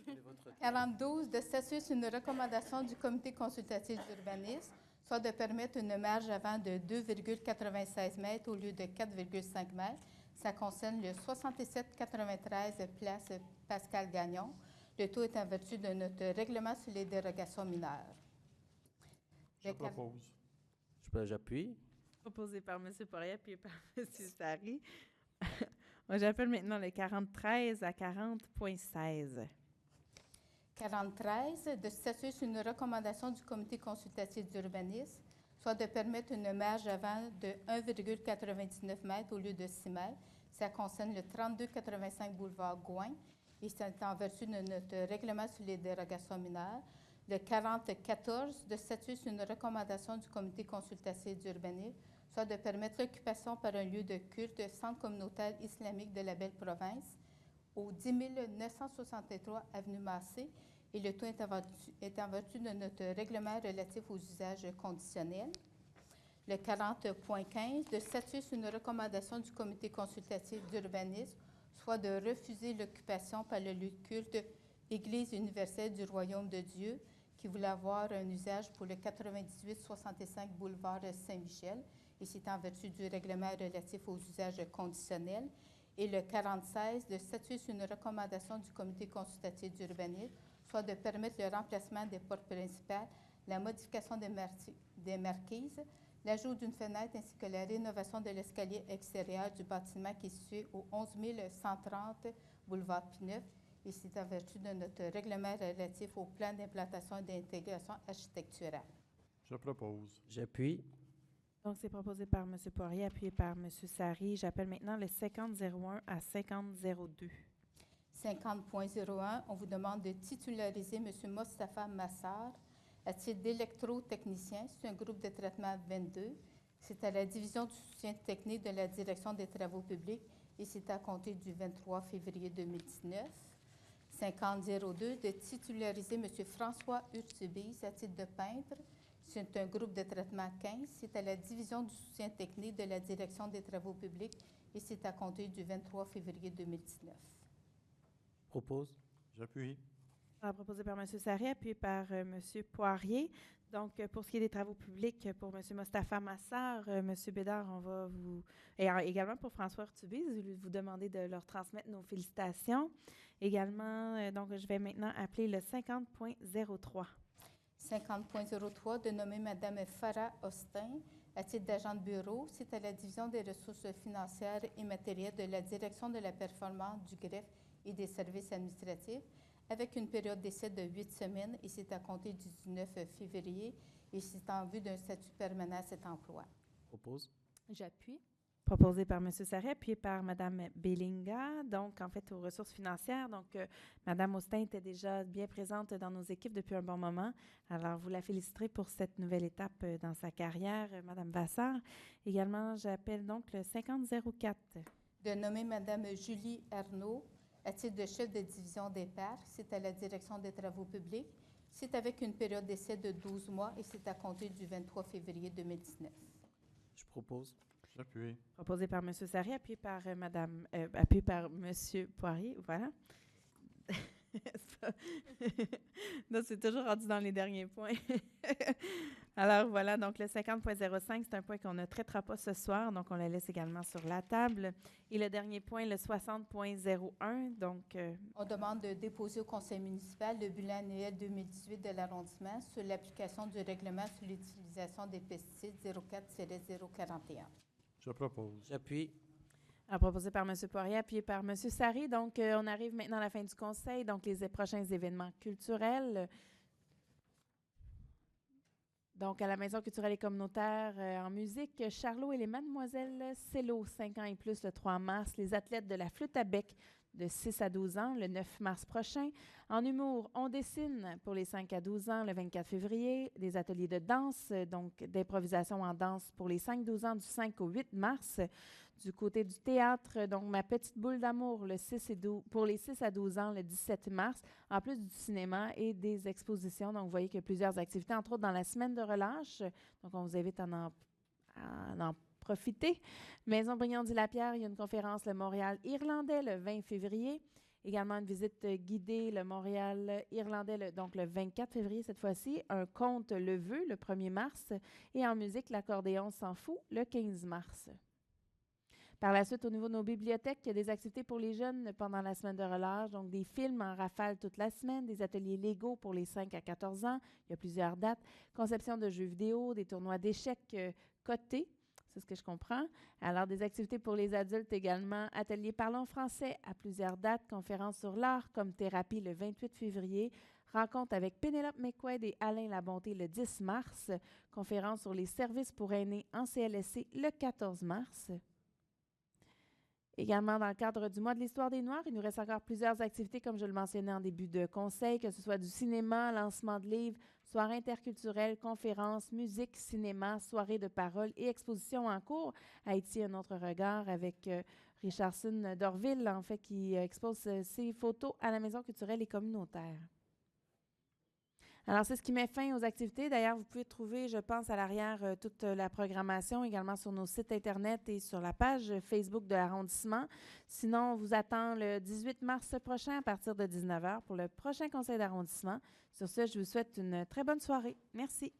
C'est votre tour.
42, de statuer sur une recommandation du comité consultatif d'urbanisme, soit de permettre une marge avant de 2,96 mètres au lieu de 4,5 mètres. Ça concerne le 6793 place Pascal Gagnon. Le tout est en vertu de notre règlement sur les dérogations mineures.
Je propose.
J'appuie.
Proposé par M. Poirier, appuyé par M. Sari. J'appelle maintenant le 4013 à 40.16.
4013, de statuer sur une recommandation du comité consultatif d'urbanisme, soit de permettre une marge avant de 1,99 mètres au lieu de 6 mètres. Ça concerne le 3285 boulevard Gouin et c'est en vertu de notre règlement sur les dérogations mineures. Le 4014, de statuer sur une recommandation du comité consultatif d'urbanisme, soit de permettre l'occupation par un lieu de culte centre communautaire islamique de la Belle-Province au 10 963 avenue Massé, et le tout est en vertu de notre règlement relatif aux usages conditionnels. Le 40.15, de statuer sur une recommandation du comité consultatif d'urbanisme, soit de refuser l'occupation par le lieu de culte Église universelle du Royaume de Dieu, qui voulait avoir un usage pour le 9865 boulevard Saint-Michel, et c'est en vertu du règlement relatif aux usages conditionnels. Et le 4016, de statuer sur une recommandation du comité consultatif d'urbanisme, soit de permettre le remplacement des portes principales, la modification des marquises, l'ajout d'une fenêtre ainsi que la rénovation de l'escalier extérieur du bâtiment qui est situé au 11 130 boulevard Pineuf, et c'est en vertu de notre règlement relatif au plan d'implantation et d'intégration architecturale.
Je propose.
J'appuie.
Donc, c'est proposé par M. Poirier, appuyé par M. Sari. J'appelle maintenant le 5001 à 5002.
50.01, on vous demande de titulariser M. Mostafa Massar à titre d'électrotechnicien. C'est un groupe de traitement 22. C'est à la division du soutien technique de la Direction des travaux publics et c'est à compter du 23 février 2019. 5002, de titulariser M. François Urtubis à titre de peintre. C'est un groupe de traitement 15. C'est à la division du soutien technique de la Direction des travaux publics et c'est à compter du 23 février 2019.
Propose.
J'appuie.
Alors, proposé par M. Sari, appuyé par M. Poirier. Donc, pour ce qui est des travaux publics, pour M. Mostafa Massar, M. Bédard, on va vous... Et également pour François Urtubis, vous demander de leur transmettre nos félicitations. Également, donc, je vais maintenant appeler le 50.03.
50.03, de nommer Mme Farah Austin à titre d'agent de bureau. C'est à la division des ressources financières et matérielles de la Direction de la performance du greffe et des services administratifs, avec une période d'essai de 8 semaines, et c'est à compter du 19 février, et c'est en vue d'un statut permanent à cet emploi.
Propose.
J'appuie.
Proposé par M. Sarret, appuyé par Mme Bellinga, donc en fait aux ressources financières. Donc, Mme Austin était déjà bien présente dans nos équipes depuis un bon moment. Alors, vous la féliciterez pour cette nouvelle étape dans sa carrière, Mme Vassar. Également, j'appelle donc le 5004.
De nommer Mme Julie Arnaud à titre de chef de division des parcs. C'est à la Direction des travaux publics. C'est avec une période d'essai de 12 mois et c'est à compter du 23 février 2019.
Je propose.
J'appuie.
Proposé par M. Sarri, appuyé par appuyé par M. Poirier. Voilà. Non, c'est toujours rendu dans les derniers points. Alors voilà, donc le 50.05, c'est un point qu'on ne traitera pas ce soir, donc on le laisse également sur la table. Et le dernier point, le 60.01, donc...
On demande de déposer au conseil municipal le bilan annuel 2018 de l'arrondissement sur l'application du règlement sur l'utilisation des pesticides 04-041.
Je propose.
J'appuie.
Alors, proposé par M. Poirier, appuyé par M. Sarri. Donc, on arrive maintenant à la fin du conseil, donc les prochains événements culturels. Donc, à la Maison culturelle et communautaire en musique, Charlot et les Mademoiselles Cello, 5 ans et plus, le 3 mars. Les athlètes de la flûte à bec de 6 à 12 ans, le 9 mars prochain. En humour, On dessine pour les 5 à 12 ans, le 24 février. Des ateliers de danse, donc d'improvisation en danse pour les 5-12 ans, du 5 au 8 mars. Du côté du théâtre, donc Ma petite boule d'amour pour les 6 à 12 ans, le 17 mars, en plus du cinéma et des expositions. Donc, vous voyez qu'il y a plusieurs activités, entre autres dans la semaine de relâche. Donc, on vous invite à en profiter. Maison Brignon-dit-Lapierre, il y a une conférence, le Montréal irlandais, le 20 février. Également une visite guidée, le Montréal irlandais, donc le 24 février cette fois-ci. Un conte Le Vœu, le 1er mars. Et en musique, l'accordéon s'en fout, le 15 mars. Par la suite, au niveau de nos bibliothèques, il y a des activités pour les jeunes pendant la semaine de relâche, donc des films en rafale toute la semaine, des ateliers Lego pour les 5 à 14 ans, il y a plusieurs dates, conception de jeux vidéo, des tournois d'échecs cotés, c'est ce que je comprends. Alors, des activités pour les adultes également, ateliers Parlons français à plusieurs dates, conférences sur l'art comme thérapie le 28 février, rencontre avec Pénélope McQuaid et Alain Labonté le 10 mars, conférence sur les services pour aînés en CLSC le 14 mars. Également, dans le cadre du mois de l'Histoire des Noirs, il nous reste encore plusieurs activités, comme je le mentionnais en début de conseil, que ce soit du cinéma, lancement de livres, soirée interculturelle, conférences, musique, cinéma, soirée de parole et exposition en cours. Haïti, un autre regard avec Richardson d'Orville, en fait, qui expose ses photos à la Maison culturelle et communautaire. Alors, c'est ce qui met fin aux activités. D'ailleurs, vous pouvez trouver, je pense, à l'arrière toute la programmation, également sur nos sites Internet et sur la page Facebook de l'arrondissement. Sinon, on vous attend le 18 mars prochain à partir de 19h pour le prochain conseil d'arrondissement. Sur ce, je vous souhaite une très bonne soirée. Merci.